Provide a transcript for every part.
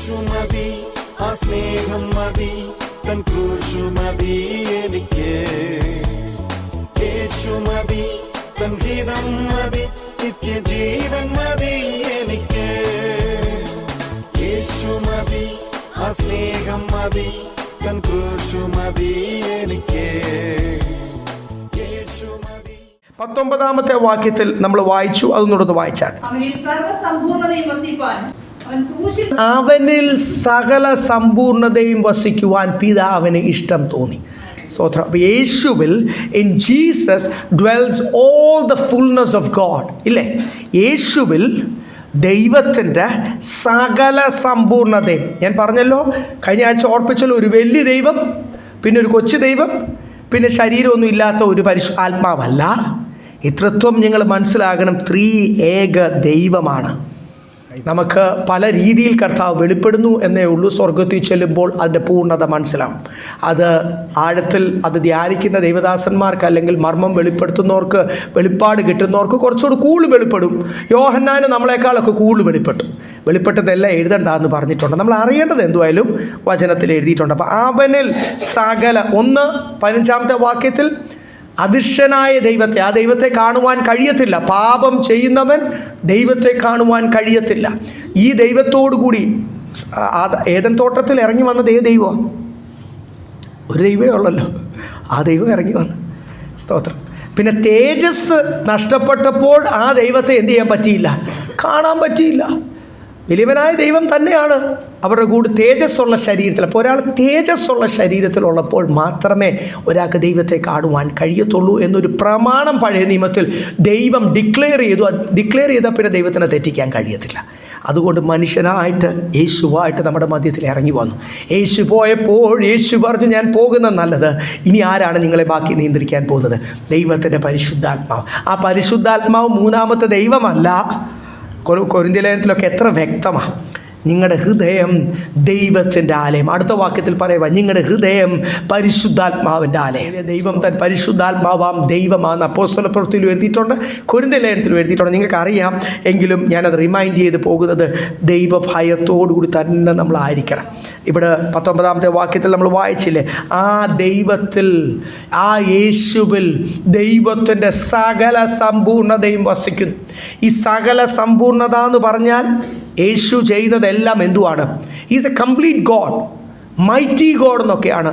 യേശു മതി, ആ സ്നേഹം മതി, തൻ ക്രൂശു മതി എനിക്ക്. യേശു മതി, തൻ ഹിതം മതി, നിത്യജീവൻ മതി എനിക്ക്. യേശു മതി, ആ സ്നേഹം മതി, തൻ ക്രൂശു മതി എനിക്ക്. യേശു മതി. 19-ാമത്തെ വാക്യത്തിൽ നമ്മൾ വായിച്ചു, അതൊന്നുകൂടെ വായിച്ചാൽ. അവനിൽ സകല സമ്പൂർണതയും വസിക്കുവാൻ പിതാവിന് ഇഷ്ടം തോന്നി. സ്തോത്രം. യേശുവിൽ, in Jesus dwells all the fullness of God. ഇല്ലേ? യേശുവിൽ ദൈവത്തിൻ്റെ സകല സമ്പൂർണതയും. ഞാൻ പറഞ്ഞല്ലോ, കഴിഞ്ഞ ആഴ്ച ഓർപ്പിച്ചല്ലോ, ഒരു വലിയ ദൈവം, പിന്നെ ഒരു കൊച്ചു ദൈവം, പിന്നെ ശരീരമൊന്നും ഇല്ലാത്ത ഒരു ആത്മാവല്ല. ഈ തൃത്വം നിങ്ങൾ മനസ്സിലാകണം. ഏക ദൈവമാണ്. നമുക്ക് പല രീതിയിൽ കർത്താവ് വെളിപ്പെടുന്നു എന്നേ ഉള്ളൂ. സ്വർഗത്തിൽ ചെല്ലുമ്പോൾ അതിൻ്റെ പൂർണ്ണത മനസ്സിലാവും. അത് ആഴത്തിൽ അത് ധ്യാനിക്കുന്ന ദൈവദാസന്മാർക്ക്, അല്ലെങ്കിൽ മർമ്മം വെളിപ്പെടുത്തുന്നവർക്ക്, വെളിപ്പാട് കിട്ടുന്നവർക്ക് കുറച്ചുകൂടി കൂടുതൽ വെളിപ്പെടും. യോഹന്നാന് നമ്മളെക്കാളൊക്കെ കൂടുതൽ വെളിപ്പെട്ടതെല്ലാം എഴുതണ്ടെന്ന് പറഞ്ഞിട്ടുണ്ട്. നമ്മൾ അറിയേണ്ടത് എന്തുമായാലും വചനത്തിൽ എഴുതിയിട്ടുണ്ട്. അപ്പോൾ അവനിൽ സകല 15-ാമത്തെ വാക്യത്തിൽ അദൃശ്യനായ ദൈവത്തെ, ആ ദൈവത്തെ കാണുവാൻ കഴിയത്തില്ല. പാപം ചെയ്യുന്നവൻ ദൈവത്തെ കാണുവാൻ കഴിയത്തില്ല. ഈ ദൈവത്തോടു കൂടി ഏദൻ തോട്ടത്തിൽ ഇറങ്ങി വന്നത് ദൈവമാണ്. ഒരു ദൈവമേ ഉള്ളല്ലോ, ആ ദൈവം ഇറങ്ങി വന്നു. സ്തോത്രം. പിന്നെ തേജസ് നഷ്ടപ്പെട്ടപ്പോൾ ആ ദൈവത്തെ എന്ത് ചെയ്യാൻ പറ്റിയില്ല? കാണാൻ പറ്റിയില്ല. വലിയവനായ ദൈവം തന്നെയാണ് അവരുടെ കൂടെ തേജസ്സുള്ള ശരീരത്തിൽ. അപ്പോൾ ഒരാൾ തേജസ്സുള്ള ശരീരത്തിലുള്ളപ്പോൾ മാത്രമേ ഒരാൾക്ക് ദൈവത്തെ കാണുവാൻ കഴിയത്തുള്ളൂ എന്നൊരു പ്രമാണം പഴയ നിയമത്തിൽ ദൈവം ഡിക്ലെയർ ചെയ്താൽ പിന്നെ ദൈവത്തിനെ തെറ്റിക്കാൻ കഴിയത്തില്ല. അതുകൊണ്ട് മനുഷ്യനായിട്ട് യേശുവായിട്ട് നമ്മുടെ മധ്യത്തിൽ ഇറങ്ങി വന്നു. യേശു പോയപ്പോൾ യേശു പറഞ്ഞു, ഞാൻ പോകുന്നത് നല്ലത്, ഇനി ആരാണ് നിങ്ങളെ ബാക്കി നിയന്ത്രിക്കാൻ പോകുന്നത്? ദൈവത്തിൻ്റെ പരിശുദ്ധാത്മാവ്. ആ പരിശുദ്ധാത്മാവ് മൂന്നാമത്തെ ദൈവമല്ല. കൊരിന്ത്യ ലേഖനത്തിലൊക്കെ എത്ര വ്യക്തമാണ്. നിങ്ങളുടെ ഹൃദയം ദൈവത്തിൻ്റെ ആലയം. അടുത്ത വാക്യത്തിൽ പറയുക, നിങ്ങളുടെ ഹൃദയം പരിശുദ്ധാത്മാവിൻ്റെ ആലയം. ദൈവം തൻ പരിശുദ്ധാത്മാവാം ദൈവമാണെന്ന് അപ്പോസ്തല പ്രവൃത്തിയിലും എഴുതിയിട്ടുണ്ട്, കൊരിന്ത്യ ലേഖനത്തിലും എഴുതിയിട്ടുണ്ട്. നിങ്ങൾക്ക് അറിയാം, എങ്കിലും ഞാനത് റിമൈൻഡ് ചെയ്ത് പോകുന്നത് ദൈവഭയത്തോടുകൂടി തന്നെ നമ്മളായിരിക്കണം. ഇവിടെ 19-ാമത്തെ വാക്യത്തിൽ നമ്മൾ വായിച്ചില്ലേ, ആ ദൈവത്തിൽ, ആ യേശുവിൽ ദൈവത്തിൻ്റെ സകല സമ്പൂർണതയും വസിക്കുന്നു. ഈ സകല സമ്പൂർണത എന്ന് പറഞ്ഞാൽ യേശു ചെയ്യുന്നതെല്ലാം എന്തുവാണ്? Is A complete God, mighty God എന്നൊക്കെയാണ്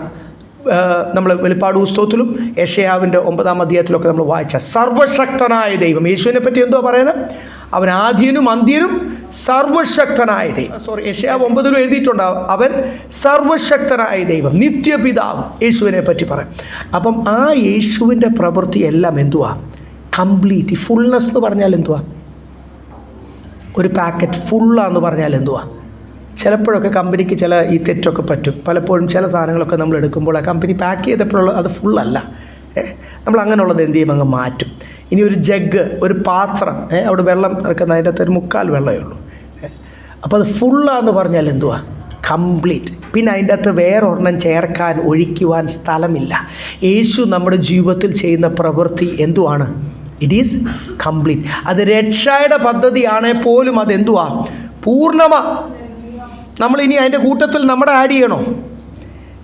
നമ്മൾ വെളിപ്പാട് പുസ്തകത്തിലും യെശയ്യാവിൻ്റെ 9-ാം അധ്യായത്തിലൊക്കെ നമ്മൾ വായിച്ച സർവശക്തനായ ദൈവം. യേശുവിനെ പറ്റി എന്തുവാ പറയുന്നത്? അവൻ ആദ്യനും അന്ത്യനും സർവശക്തനായ ദൈവം. യെശയ്യാവ് 9-ലും എഴുതിയിട്ടുണ്ട്, അവൻ സർവശക്തനായ ദൈവം, നിത്യപിതാവ്. യേശുവിനെ പറ്റി പറയും. അപ്പം ആ യേശുവിൻ്റെ പ്രവൃത്തി എല്ലാം എന്തുവാ? കംപ്ലീറ്റ്. ഫുൾനെസ് എന്ന് പറഞ്ഞാൽ എന്തുവാ? ഒരു പാക്കറ്റ് ഫുള്ളാന്ന് പറഞ്ഞാൽ എന്തുവാ? ചിലപ്പോഴൊക്കെ കമ്പനിക്ക് ചില ഈ തെറ്റൊക്കെ പറ്റും. പലപ്പോഴും ചില സാധനങ്ങളൊക്കെ നമ്മൾ എടുക്കുമ്പോൾ ആ കമ്പനി പാക്ക് ചെയ്തപ്പോഴുള്ള അത് ഫുള്ളല്ല. നമ്മൾ അങ്ങനെയുള്ളത് എന്ത് ചെയ്യും? അങ്ങ് മാറ്റും. ഇനി ഒരു ജഗ്, ഒരു പാത്രം, അവിടെ വെള്ളം ഇറക്കുന്ന അതിൻ്റെ അകത്ത് ഒരു 3/4 വെള്ളമേ ഉള്ളൂ. അപ്പോൾ അത് ഫുള്ളാന്ന് പറഞ്ഞാൽ എന്തുവാ? കംപ്ലീറ്റ്. പിന്നെ അതിൻ്റെ അകത്ത് വേറൊരെണ്ണം ചേർക്കാൻ, ഒഴിക്കുവാൻ സ്ഥലമില്ല. യേശു നമ്മുടെ ജീവിതത്തിൽ ചെയ്യുന്ന പ്രവൃത്തി എന്തുവാണ്? It is complete. അത് രക്ഷയുടെ പദ്ധതിയാണെങ്കിൽ പോലും അതെന്തുവാ? പൂർണ്ണമാ. നമ്മളിനി അതിൻ്റെ കൂട്ടത്തിൽ നമ്മുടെ ആഡ് ചെയ്യണോ?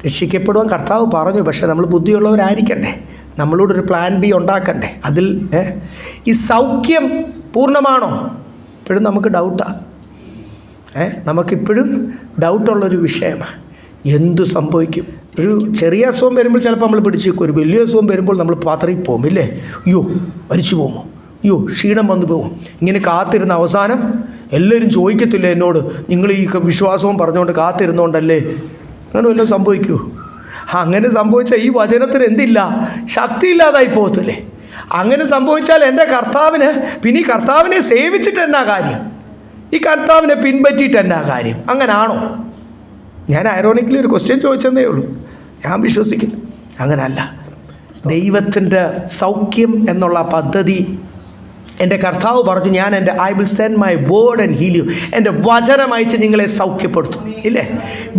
രക്ഷിക്കപ്പെടുവാൻ കർത്താവ് പറഞ്ഞു, പക്ഷേ നമ്മൾ ബുദ്ധിയുള്ളവരായിരിക്കണ്ടേ, നമ്മളോടൊരു പ്ലാൻ ബി ഉണ്ടാക്കണ്ടേ. അതിൽ ഈ സൗഖ്യം പൂർണ്ണമാണോ? ഇപ്പോഴും നമുക്ക് ഡൗട്ടാണ്. നമുക്കിപ്പോഴും ഡൗട്ടുള്ളൊരു വിഷയമാണ്. എന്തു സംഭവിക്കും? ഒരു ചെറിയ അസുഖം വരുമ്പോൾ ചിലപ്പോൾ നമ്മൾ പിടിച്ചു വെക്കും. ഒരു വലിയ അസുഖം വരുമ്പോൾ നമ്മൾ പാത്രയിൽ ഇല്ലേ? അയ്യോ മരിച്ചു പോകുമോ? അയ്യോ ക്ഷീണം വന്നു പോകും. ഇങ്ങനെ കാത്തിരുന്ന അവസാനം എല്ലാവരും ചോദിക്കത്തില്ല എന്നോട്, നിങ്ങൾ ഈ വിശ്വാസവും പറഞ്ഞുകൊണ്ട് കാത്തിരുന്നുകൊണ്ടല്ലേ? അങ്ങനെ വല്ലതും സംഭവിക്കുമോ? അങ്ങനെ സംഭവിച്ചാൽ ഈ വചനത്തിന് എന്തില്ല? ശക്തിയില്ലാതായി പോകത്തില്ലേ? അങ്ങനെ സംഭവിച്ചാൽ എൻ്റെ കർത്താവിന് പിന്നെ ഈ കർത്താവിനെ സേവിച്ചിട്ട് എന്നാ കാര്യം? ഈ കർത്താവിനെ പിൻപറ്റിയിട്ട് എന്നാ കാര്യം? അങ്ങനാണോ? ഞാൻ ഐറോണിക്കലി ഒരു ക്വസ്റ്റ്യൻ ചോദിച്ചതേ ഉള്ളൂ. ഞാൻ വിശ്വസിക്കുന്നു അങ്ങനല്ല. ദൈവത്തിൻ്റെ സൗഖ്യം എന്നുള്ള പദ്ധതി എൻ്റെ കർത്താവ് പറഞ്ഞു, ഞാൻ എൻ്റെ I will send my word and heal you. എൻ്റെ വചനം അയച്ച് നിങ്ങളെ സൗഖ്യപ്പെടുത്തും. ഇല്ലേ?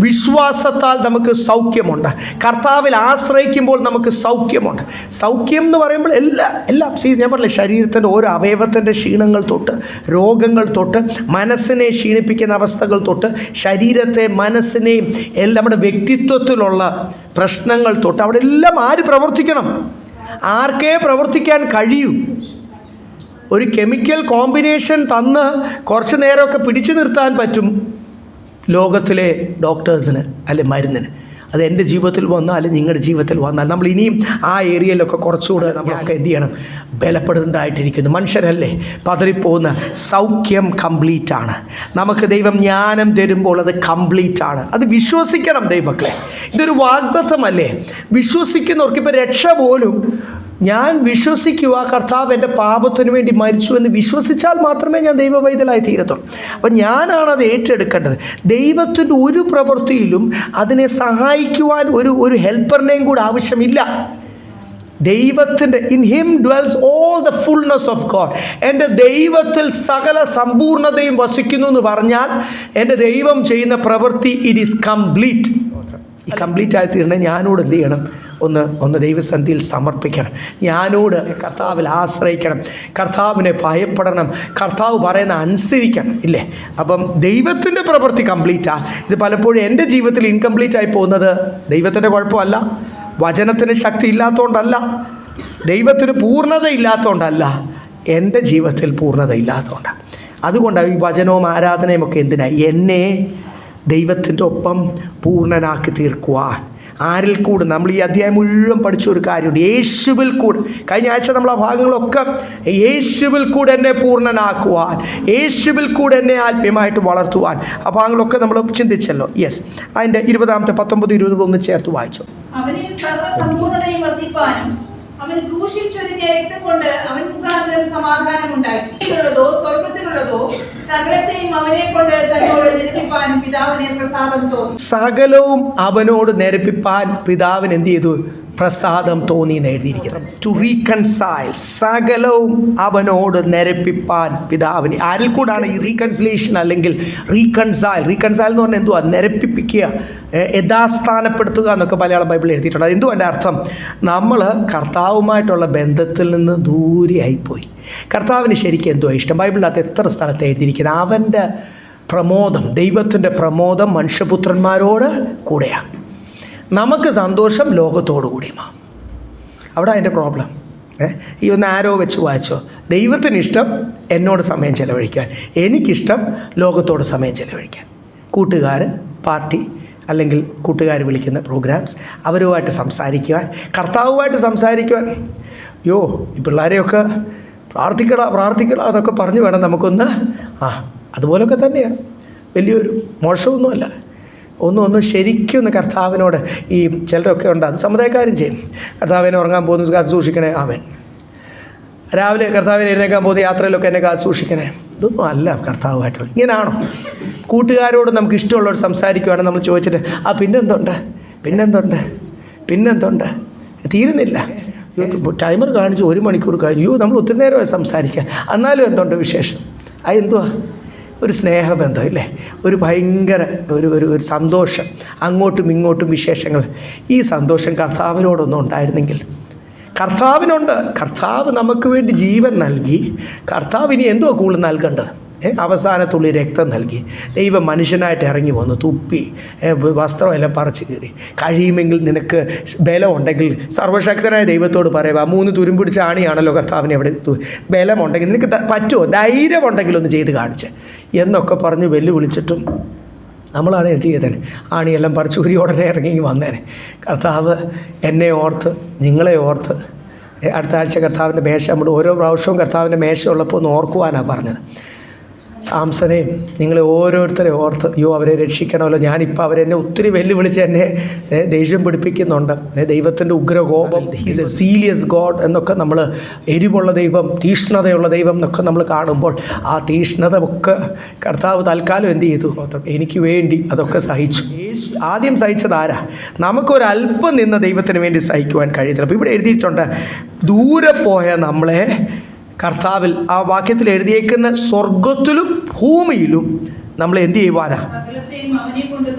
വിശ്വാസത്താൽ നമുക്ക് സൗഖ്യമുണ്ട്. കർത്താവിൽ ആശ്രയിക്കുമ്പോൾ നമുക്ക് സൗഖ്യമുണ്ട്. സൗഖ്യം എന്ന് പറയുമ്പോൾ എല്ലാം ഞാൻ പറഞ്ഞില്ലേ, ശരീരത്തിൻ്റെ ഓരോ അവയവത്തിൻ്റെ ക്ഷീണങ്ങൾ തൊട്ട്, രോഗങ്ങൾ തൊട്ട്, മനസ്സിനെ ക്ഷീണിപ്പിക്കുന്ന അവസ്ഥകൾ തൊട്ട്, ശരീരത്തെ മനസ്സിനെയും എല്ലാം, നമ്മുടെ വ്യക്തിത്വത്തിലുള്ള പ്രശ്നങ്ങൾ തൊട്ട്, അവിടെ എല്ലാം ആര് പ്രവർത്തിക്കണം? ആർക്കേ പ്രവർത്തിക്കാൻ കഴിയൂ? ഒരു കെമിക്കൽ കോമ്പിനേഷൻ തന്ന് കുറച്ച് നേരമൊക്കെ പിടിച്ചു നിർത്താൻ പറ്റും ലോകത്തിലെ ഡോക്ടേഴ്സിന് അല്ലെ മരുന്നിന്. അത് എൻ്റെ ജീവിതത്തിൽ വന്നാൽ, നിങ്ങളുടെ ജീവിതത്തിൽ വന്നാൽ, നമ്മൾ ഇനിയും ആ ഏരിയയിലൊക്കെ കുറച്ചുകൂടെ നമ്മളൊക്കെ എന്ത് ചെയ്യണം? ബലപ്പെടുന്നതായിട്ടിരിക്കുന്നു. മനുഷ്യരല്ലേ പതറിപ്പോകുന്ന. സൗഖ്യം കംപ്ലീറ്റ് ആണ്. നമുക്ക് ദൈവം ജ്ഞാനം തരുമ്പോൾ അത് കംപ്ലീറ്റ് ആണ്. അത് വിശ്വസിക്കണം ദൈവമക്കളെ. ഇതൊരു വാഗ്ദത്തമല്ലേ? വിശ്വസിക്കുന്നവർക്ക് ഇപ്പോൾ രക്ഷ പോലും, ഞാൻ വിശ്വസിക്കുക കർത്താവ് എൻ്റെ പാപത്തിന് വേണ്ടി മരിച്ചു എന്ന് വിശ്വസിച്ചാൽ മാത്രമേ ഞാൻ ദൈവവൈതലായി തീരത്തുള്ളൂ. അപ്പം ഞാനാണത് ഏറ്റെടുക്കേണ്ടത്. ദൈവത്തിൻ്റെ ഒരു പ്രവൃത്തിയിലും അതിനെ സഹായിക്കുവാൻ ഒരു ഹെൽപ്പറിനെയും കൂടെ ആവശ്യമില്ല. ദൈവത്തിൻ്റെ in him dwells all the fullness of God. എൻ്റെ ദൈവത്തിൽ സകല സമ്പൂർണ്ണതയും വസിക്കുന്നു എന്ന് പറഞ്ഞാൽ എൻ്റെ ദൈവം ചെയ്യുന്ന പ്രവൃത്തി ഇറ്റ് ഈസ് കംപ്ലീറ്റ്. ഈ കംപ്ലീറ്റ് ആയി തീരണേ ഞാനോട് എന്ത് ചെയ്യണം? ഒന്ന് ദൈവസന്നിധിയിൽ സമർപ്പിക്കണം. ഞാനോട് കർത്താവിൽ ആശ്രയിക്കണം. കർത്താവിനെ ഭയപ്പെടണം. കർത്താവ് പറയുന്ന അനുസരിക്കണം. ഇല്ലേ? അപ്പം ദൈവത്തിൻ്റെ പ്രവൃത്തി കംപ്ലീറ്റാണ്. ഇത് പലപ്പോഴും എൻ്റെ ജീവിതത്തിൽ ഇൻകംപ്ലീറ്റ് ആയി പോകുന്നത് ദൈവത്തിൻ്റെ കുഴപ്പമല്ല, വചനത്തിന് ശക്തി ഇല്ലാത്തതുകൊണ്ടല്ല, ദൈവത്തിന് പൂർണ്ണത ഇല്ലാത്തതുകൊണ്ടല്ല, എൻ്റെ ജീവിതത്തിൽ പൂർണ്ണത ഇല്ലാത്തതുകൊണ്ടാണ്. അതുകൊണ്ടാണ് ഈ വചനവും ആരാധനയും ഒക്കെ എന്തിനാണ്? എന്നെ ദൈവത്തിൻ്റെ ഒപ്പം പൂർണ്ണനാക്കി തീർക്കുവാൻ. ആരിൽ കൂടെ? നമ്മൾ ഈ അധ്യായം മുഴുവൻ പഠിച്ച ഒരു കാര്യമുണ്ട്, യേശുവിൽ കൂടെ. കഴിഞ്ഞ ആഴ്ച നമ്മൾ ആ ഭാഗങ്ങളൊക്കെ യേശുവിൽ കൂടെ എന്നെ പൂർണ്ണനാക്കുവാൻ, യേശുവിൽ കൂടെ എന്നെ ആത്മീയമായിട്ട് വളർത്തുവാൻ, ആ ഭാഗങ്ങളൊക്കെ നമ്മൾ ചിന്തിച്ചല്ലോ. യെസ്, അതിൻ്റെ 20, 19, 20 ഒന്ന് ചേർത്ത് വായിച്ചു. അവനിൽ സർവ്വസമ്പൂർണ്ണതയും വസിപ്പാനും അവൻ ക്രൂശിൽ ചൊരിഞ്ഞ രക്തം കൊണ്ട് അവൻ മുഖാന്തരം സമാധാനം ഉണ്ടാക്കി. സ്വർഗത്തിലുള്ളതോ സകലത്തെയും അവനെ കൊണ്ട് തന്നോട് നിരപ്പിപ്പാനും പിതാവിനെ പ്രസാദം തോന്നി. സകലവും അവനോട് നിരപ്പിപ്പാൻ പിതാവിന് എന്ത് ചെയ്തു? പ്രസാദം തോന്നി എന്ന് എഴുതിയിരിക്കുന്നത്. ടു റീകൺസൈൽ, സകലവും അവനോട് നിരപ്പിപ്പാൻ പിതാവിന്. ആരിൽ കൂടാണ് ഈ റീകൺസിലേഷൻ അല്ലെങ്കിൽ റീകൺസൈൽ എന്ന് പറഞ്ഞാൽ എന്തുവാ? നിരപ്പിപ്പിക്കുക, യഥാസ്ഥാനപ്പെടുത്തുക എന്നൊക്കെ മലയാളം ബൈബിളിൽ എഴുതിയിട്ടുണ്ട്. അത് എന്തുവാ എൻ്റെ അർത്ഥം? നമ്മൾ കർത്താവുമായിട്ടുള്ള ബന്ധത്തിൽ നിന്ന് ദൂരെയായിപ്പോയി. കർത്താവിന് ശരിക്കും എന്തുവാ ഇഷ്ടം? ബൈബിളിനകത്ത് എത്ര സ്ഥലത്ത് എഴുതിയിരിക്കുന്നത്? അവൻ്റെ പ്രമോദം, ദൈവത്തിൻ്റെ പ്രമോദം മനുഷ്യപുത്രന്മാരോട് കൂടെയാണ്. നമുക്ക് സന്തോഷം ലോകത്തോടു കൂടിയുമാണ്. അവിടെ അതിൻ്റെ പ്രോബ്ലം. ഈ ഒന്ന് ആരോ വെച്ച് വായിച്ചോ? ദൈവത്തിനിഷ്ടം എന്നോട് സമയം ചെലവഴിക്കാൻ, എനിക്കിഷ്ടം ലോകത്തോട് സമയം ചെലവഴിക്കാൻ. കൂട്ടുകാർ, പാർട്ടി അല്ലെങ്കിൽ കൂട്ടുകാർ വിളിക്കുന്ന പ്രോഗ്രാംസ്, അവരുമായിട്ട് സംസാരിക്കുവാൻ, കർത്താവുമായിട്ട് സംസാരിക്കുവാൻ. ഈ പിള്ളേരെയൊക്കെ പ്രാർത്ഥിക്കടാ എന്നൊക്കെ പറഞ്ഞു വേണം നമുക്കൊന്ന്. അതുപോലൊക്കെ തന്നെയാണ്. വലിയൊരു മോശമൊന്നുമല്ല. ഒന്ന് ശരിക്കും കർത്താവിനോട്. ഈ ചിലരൊക്കെ ഉണ്ട്, അത് സമുദായക്കാരും ചെയ്യും. കർത്താവിനെ ഉറങ്ങാൻ പോകുന്നു, കാത്ത് സൂക്ഷിക്കണേ. ആമേൻ. രാവിലെ കർത്താവിനെ എഴുന്നേക്കാൻ പോകുന്ന യാത്രയിലൊക്കെ എന്നെ കാത്ത് സൂക്ഷിക്കണേ. ഇതൊന്നും അല്ല കർത്താവുമായിട്ടുള്ള. ഇങ്ങനെയാണോ? കൂട്ടുകാരോട് നമുക്ക് ഇഷ്ടമുള്ളവർ സംസാരിക്കുവാണെങ്കിൽ നമ്മൾ ചോദിച്ചിട്ട് പിന്നെന്തുണ്ട് തീരുന്നില്ല. ടൈമർ കാണിച്ച് 1 മണിക്കൂർ കഴിഞ്ഞു. നമ്മൾ ഒത്തിരി നേരമായി സംസാരിക്കാം. എന്നാലും എന്തുണ്ട് വിശേഷം? എന്തുവാ? ഒരു സ്നേഹബന്ധം ഇല്ലേ? ഒരു ഭയങ്കര ഒരു സന്തോഷം, അങ്ങോട്ടും ഇങ്ങോട്ടും വിശേഷങ്ങൾ. ഈ സന്തോഷം കർത്താവിനോടൊന്നും ഉണ്ടായിരുന്നെങ്കിൽ. കർത്താവിനുണ്ട്. കർത്താവ് നമുക്ക് വേണ്ടി ജീവൻ നൽകി. കർത്താവ് ഇനി എന്തുവാ കൂടുതൽ നൽകേണ്ടത്? അവസാനത്തുള്ളി രക്തം നൽകി. ദൈവം മനുഷ്യനായിട്ട് ഇറങ്ങി വന്നു, തുപ്പി, വസ്ത്രമെല്ലാം പറിച്ച് കീറി. കഴിയുമെങ്കിൽ നിനക്ക് ബലമുണ്ടെങ്കിൽ സർവശക്തനായ ദൈവത്തോട് പറയുക. 3 തുരുമ്പിടിച്ച ആണിയാണല്ലോ കർത്താവിനെ എവിടെ ബലമുണ്ടെങ്കിൽ നിനക്ക് പറ്റുമോ, ധൈര്യമുണ്ടെങ്കിൽ ഒന്ന് ചെയ്ത് കാണിച്ച് എന്നൊക്കെ പറഞ്ഞ് വെല്ലുവിളിച്ചിട്ടും നമ്മളാണ് എന്ത് ചെയ്തേനെ? ആണിയെല്ലാം പറിച്ച് ഉരി ഉടനെ ഇറങ്ങി വന്നേനെ. കർത്താവ് എന്നെ ഓർത്ത്, നിങ്ങളെ ഓർത്ത്. അടുത്ത ആഴ്ച കർത്താവിൻ്റെ മേശ, നമ്മൾ ഓരോ പ്രാവശ്യവും കർത്താവിൻ്റെ മേശ ഉള്ളപ്പോൾ ഒന്ന് ഓർക്കുവാനാണ് പറഞ്ഞത്. സാംസനെയും നിങ്ങളെ ഓരോരുത്തരെ ഓർത്ത്, അവരെ രക്ഷിക്കണമല്ലോ. ഞാനിപ്പോൾ അവരെന്നെ ഒത്തിരി വെല്ലുവിളിച്ച് എന്നെ ദേഷ്യം പിടിപ്പിക്കുന്നുണ്ട്. ദൈവത്തിൻ്റെ ഉഗ്രകോപം, ഹീസ് എ സീരിയസ് ഗോഡ് എന്നൊക്കെ നമ്മൾ, എരിവുള്ള ദൈവം, തീഷ്ണതയുള്ള ദൈവം എന്നൊക്കെ നമ്മൾ കാണുമ്പോൾ ആ തീഷ്ണത ഒക്കെ കർത്താവ് തൽക്കാലം എന്ത് ചെയ്തു? എനിക്ക് വേണ്ടി അതൊക്കെ സഹിച്ചു. ആദ്യം സഹിച്ചത് ആരാ? നമുക്കൊരല്പം നിന്ന് ദൈവത്തിന് വേണ്ടി സഹിക്കുവാൻ കഴിയത്തില്ല. അപ്പോൾ ഇവിടെ എഴുതിയിട്ടുണ്ട്, ദൂരെ പോയ നമ്മളെ കർത്താവിൽ ആ വാക്യത്തിൽ എഴുതിയേക്കുന്ന സ്വർഗത്തിലും ഭൂമിയിലും നമ്മൾ എന്ത് ചെയ്യുവാനാ? സകലത്തെയും അവനെ കൊണ്ട്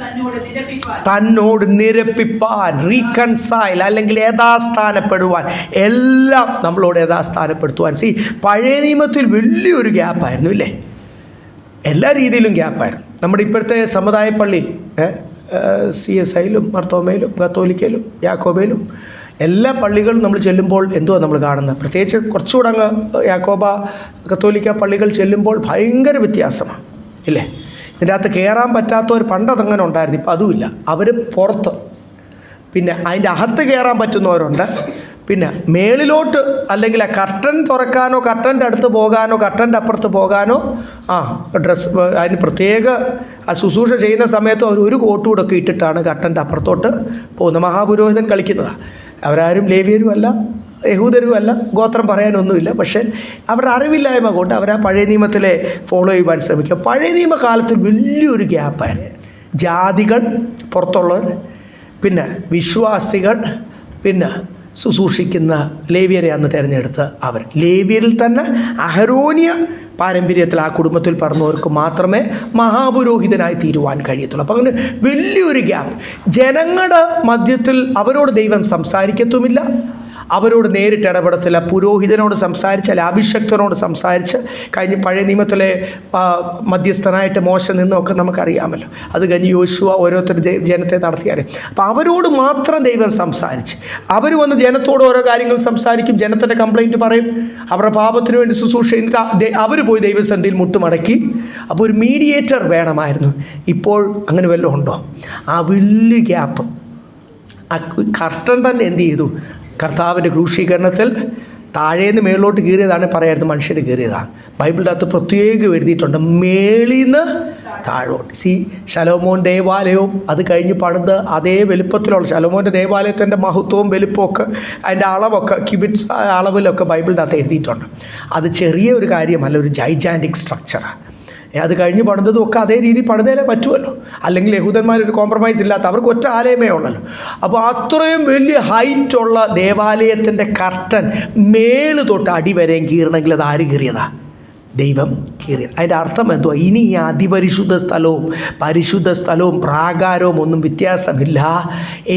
തന്നോട് നിരപ്പിപ്പാൻ, റീകൺസൈൽ, അല്ലെങ്കിൽ യഥാസ്ഥാനപ്പെടുവാൻ, എല്ലാം നമ്മളോട് യഥാസ്ഥാനപ്പെടുത്തുവാൻ. പഴയ നിയമത്തിൽ വലിയൊരു ഗ്യാപ്പായിരുന്നു ഇല്ലേ? എല്ലാ രീതിയിലും ഗ്യാപ്പായിരുന്നു. നമ്മുടെ ഇപ്പോഴത്തെ സമുദായ പള്ളിയിൽ CSIയിലും മർത്തോമയിലും കത്തോലിക്കയിലും യാക്കോബയിലും എല്ലാ പള്ളികളും നമ്മൾ ചെല്ലുമ്പോൾ എന്തുവാ നമ്മൾ കാണുന്നത്? പ്രത്യേകിച്ച് കുറച്ചുകൂടെ അങ്ങ് യാക്കോബ കത്തോലിക്ക പള്ളികൾ ചെല്ലുമ്പോൾ ഭയങ്കര വ്യത്യാസമാണ് ഇല്ലേ? ഇതിൻ്റെ അകത്ത് കയറാൻ പറ്റാത്തവർ പണ്ടതങ്ങനെ ഉണ്ടായിരുന്നു, ഇപ്പം അതുമില്ല. അവർ പുറത്ത്, പിന്നെ അതിൻ്റെ അകത്ത് കയറാൻ പറ്റുന്നവരുണ്ട്. പിന്നെ മേളിലോട്ട്, അല്ലെങ്കിൽ ആ കർട്ടൻ തുറക്കാനോ കർട്ടൻ്റെ അടുത്ത് പോകാനോ കർട്ടൻ്റെ അപ്പുറത്ത് പോകാനോ ഡ്രസ്സ്, അതിന് പ്രത്യേക ആ ശുശ്രൂഷ ചെയ്യുന്ന സമയത്ത് അവർ ഒരു കോട്ടുകൂടൊക്കെ ഇട്ടിട്ടാണ് കർട്ടൻ്റെ അപ്പുറത്തോട്ട് പോകുന്നത്. മഹാപുരോഹിതൻ കളിക്കുന്നതാണ്. അവരാരും ലേവ്യരും അല്ല, യഹൂദരും അല്ല, ഗോത്രം പറയാനൊന്നുമില്ല. പക്ഷേ അവരുടെ അറിവില്ലായ്മ കൊണ്ട് അവർ ആ പഴയ നിയമത്തിലെ ഫോളോ ചെയ്യുവാൻ ശ്രമിക്കുക. പഴയ നിയമകാലത്തിൽ വലിയൊരു ഗ്യാപ്പായിരുന്നു. ജാതികൾ പുറത്തുള്ളവർ, പിന്നെ വിശ്വാസികൾ, പിന്നെ ശുശ്രൂഷിക്കുന്ന ലേവ്യരെ അന്ന് തിരഞ്ഞെടുത്ത് അവർ. ലേവ്യരിൽ തന്നെ അഹരോന്യ പാരമ്പര്യത്തിൽ ആ കുടുംബത്തിൽ പറഞ്ഞവർക്ക് മാത്രമേ മഹാപുരോഹിതനായി തീരുവാൻ കഴിയത്തുള്ളൂ. അപ്പം അങ്ങനെ വലിയൊരു ഗ്യാപ്പ്. ജനങ്ങളുടെ മധ്യത്തിൽ അവരോട് ദൈവം സംസാരിക്കത്തുമില്ല, അവരോട് നേരിട്ട് ഇടപെടത്തില്ല. പുരോഹിതനോട് സംസാരിച്ച്, അല്ല അഭിഷക്തനോട് സംസാരിച്ച്, കഴിഞ്ഞ് പഴയ നിയമത്തിലെ മധ്യസ്ഥനായിട്ട് മോശ നിന്നൊക്കെ നമുക്കറിയാമല്ലോ. അത് കഴിഞ്ഞ് യോശുവ ഓരോരുത്തർ ജനത്തെ നടത്തിയാലും. അപ്പോൾ അവരോട് മാത്രം ദൈവം സംസാരിച്ച്, അവർ വന്ന് ജനത്തോട് ഓരോ കാര്യങ്ങൾ സംസാരിക്കും, ജനത്തിൻ്റെ കംപ്ലൈൻറ്റ് പറയും, അവരുടെ പാപത്തിന് വേണ്ടി ശുശ്രൂഷ ചെയ്തിട്ട് അവർ പോയി ദൈവസന്നിധിയിൽ മുട്ടുമടക്കി. അപ്പോൾ ഒരു മീഡിയേറ്റർ വേണമായിരുന്നു. ഇപ്പോൾ അങ്ങനെ വല്ലതും ഉണ്ടോ? ആ വലിയ ഗ്യാപ്പ്. ആ കർട്ടൻ തന്നെ എന്ത് ചെയ്തു? കർത്താവിൻ്റെ ക്രൂശീകരണത്തിൽ താഴേന്ന് മേളിലോട്ട് കീറിയതാണ് പറയായിരുന്നു, മനുഷ്യർ കീറിയതാണ്. ബൈബിളിൻ്റെ അകത്ത് പ്രത്യേകം എഴുതിയിട്ടുണ്ട്, മേളിന്ന് താഴോട്ട്. ശലോമോൻ ദേവാലയവും അത് കഴിഞ്ഞ് പണിത് അതേ വലുപ്പത്തിലുള്ള ശലോമോൻ്റെ ദേവാലയത്തിൻ്റെ മഹത്വവും വലുപ്പമൊക്കെ അതിൻ്റെ അളവൊക്കെ ക്യൂബിറ്റ്സ് അളവിലൊക്കെ ബൈബിളിൻ്റെ അകത്ത് എഴുതിയിട്ടുണ്ട്. അത് ചെറിയ ഒരു കാര്യമല്ല, ഒരു ജൈജാൻറ്റിക് സ്ട്രക്ചറാണ്. അത് കഴിഞ്ഞ് പണിതതും ഒക്കെ അതേ രീതി പണിതേലേ പറ്റുമല്ലോ. അല്ലെങ്കിൽ യഹൂദന്മാരൊരു കോംപ്രമൈസ് ഇല്ലാത്ത, അവർക്ക് ഒറ്റ ആലയമേ ഉള്ളല്ലോ. അപ്പോൾ അത്രയും വലിയ ഹൈറ്റുള്ള ദേവാലയത്തിൻ്റെ കർട്ടൻ മേള് തൊട്ട് അടി വരെയും കീറണമെങ്കിൽ അത് ആര് കീറിയതാ? ദൈവം കീറിയത്. അതിൻ്റെ അർത്ഥം എന്തുവാ? ഇനി ഈ അതിപരിശുദ്ധ സ്ഥലവും പരിശുദ്ധ സ്ഥലവും പ്രാകാരവും ഒന്നും വ്യത്യാസമില്ല.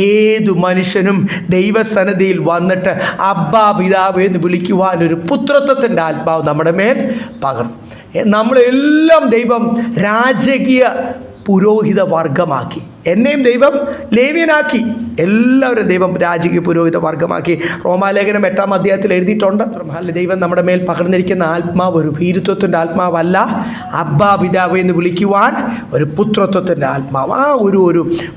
ഏതു മനുഷ്യനും ദൈവസന്നിധിയിൽ വന്നിട്ട് അബ്ബാ പിതാവ് എന്ന് വിളിക്കുവാനൊരു പുത്രത്വത്തിൻ്റെ ആത്മാവ് നമ്മുടെ മേൽ പകർന്നു. നമ്മളെല്ലാം ദൈവം രാജകീയ പുരോഹിത വർഗമാക്കി. എന്നെയും ദൈവം ലേവ്യനാക്കി. എല്ലാവരും ദൈവം രാജകീയ പുരോഹിത വർഗമാക്കി. റോമാലേഖനം 8-ാം അധ്യായത്തിൽ എഴുതിയിട്ടുണ്ട്, ദൈവം നമ്മുടെ മേൽ പകർന്നിരിക്കുന്ന ആത്മാവ് ഒരു ഭീരുത്വത്തിൻ്റെ ആത്മാവല്ല, അബ്ബാ പിതാവ് എന്ന് വിളിക്കുവാൻ ഒരു പുത്രത്വത്തിൻ്റെ ആത്മാവ്. ആ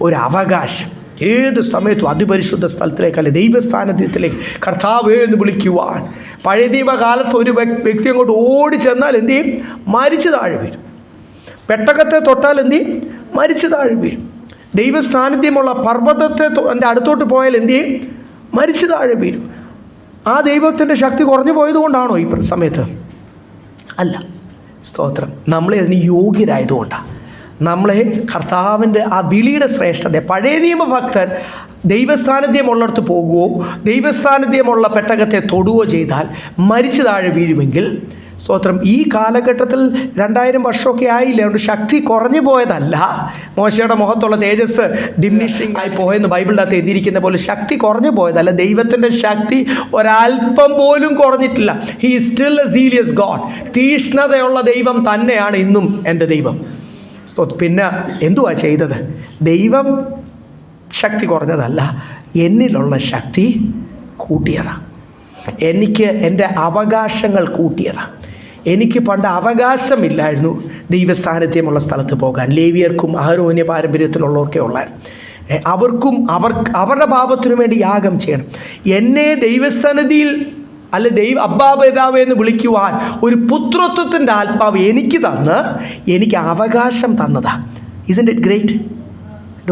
ഒരു അവകാശം ഏത് സമയത്തും അതിപരിശുദ്ധ സ്ഥലത്തിലേക്കല്ല, ദൈവസാന്നിധ്യത്തിലേക്ക് കർത്താവേ എന്ന് വിളിക്കുവാൻ. പഴയ നിയമകാലത്ത് ഒരു വ്യക്തി അങ്ങോട്ട് ഓടി ചെന്നാൽ എന്ത് ചെയ്യും? മരിച്ചു താഴെ വീഴും. പെട്ടകത്തെ തൊട്ടാൽ എന്ത് ചെയ്യും? മരിച്ചു താഴെ വീഴും. ദൈവസാന്നിധ്യമുള്ള പർവ്വതത്തെ അടുത്തോട്ട് പോയാൽ എന്ത് ചെയ്യും? മരിച്ചു താഴെ വീഴും. ആ ദൈവത്തിൻ്റെ ശക്തി കുറഞ്ഞു പോയതുകൊണ്ടാണോ ഈ സമയത്ത്? അല്ല, സ്തോത്രം. നമ്മളെ അതിന് യോഗ്യരായതുകൊണ്ടാണ്. നമ്മളെ കർത്താവിൻ്റെ ആ വിളിയുടെ ശ്രേഷ്ഠത. പഴയ നിയമ ഭക്തർ ദൈവസാന്നിധ്യമുള്ളിടത്ത് പോകുകയോ ദൈവസാന്നിധ്യമുള്ള പെട്ടകത്തെ തൊടുകയോ ചെയ്താൽ മരിച്ചു താഴെ വീഴുമെങ്കിൽ, സ്തോത്രം, ഈ കാലഘട്ടത്തിൽ 2000 വർഷമൊക്കെ ആയില്ലേ, അതുകൊണ്ട് ശക്തി കുറഞ്ഞു പോയതല്ല. മോശയുടെ മുഖത്തുള്ള തേജസ് ഡിമിനിഷിംഗ് ആയി പോയെന്ന് ബൈബിളിൻ്റെ അകത്ത് എഴുതിയിരിക്കുന്ന പോലെ ശക്തി കുറഞ്ഞു പോയതല്ല. ദൈവത്തിൻ്റെ ശക്തി ഒരല്പം പോലും കുറഞ്ഞിട്ടില്ല. He is still a serious god. തീഷ്ണതയുള്ള ദൈവം തന്നെയാണ് ഇന്നും എൻ്റെ ദൈവം. പിന്നെ എന്തുവാ ചെയ്തത്? ദൈവം ശക്തി കുറഞ്ഞതല്ല, എന്നിലുള്ള ശക്തി കൂട്ടിയതാണ്. എനിക്ക് എൻ്റെ അവകാശങ്ങൾ കൂട്ടിയതാണ്. എനിക്ക് പണ്ട് അവകാശമില്ലായിരുന്നു ദൈവസാന്നിധ്യമുള്ള സ്ഥലത്ത് പോകാൻ. ലേവ്യർക്കും അഹരോന്യ പാരമ്പര്യത്തിലുള്ളവർക്കേ ഉള്ളായിരുന്നു. അവർക്കും അവരുടെ പാപത്തിനു വേണ്ടി യാഗം ചെയ്യണം. എന്നെ ദൈവസന്നിധിയിൽ അബ്ബാ പിതാവേ എന്ന് വിളിക്കുവാൻ ഒരു പുത്രത്വത്തിൻ്റെ ആത്മാവ് എനിക്ക് തന്ന് എനിക്ക് അവകാശം തന്നതാ. ഇസ്ന്റ് ഇറ്റ് ഗ്രേറ്റ്?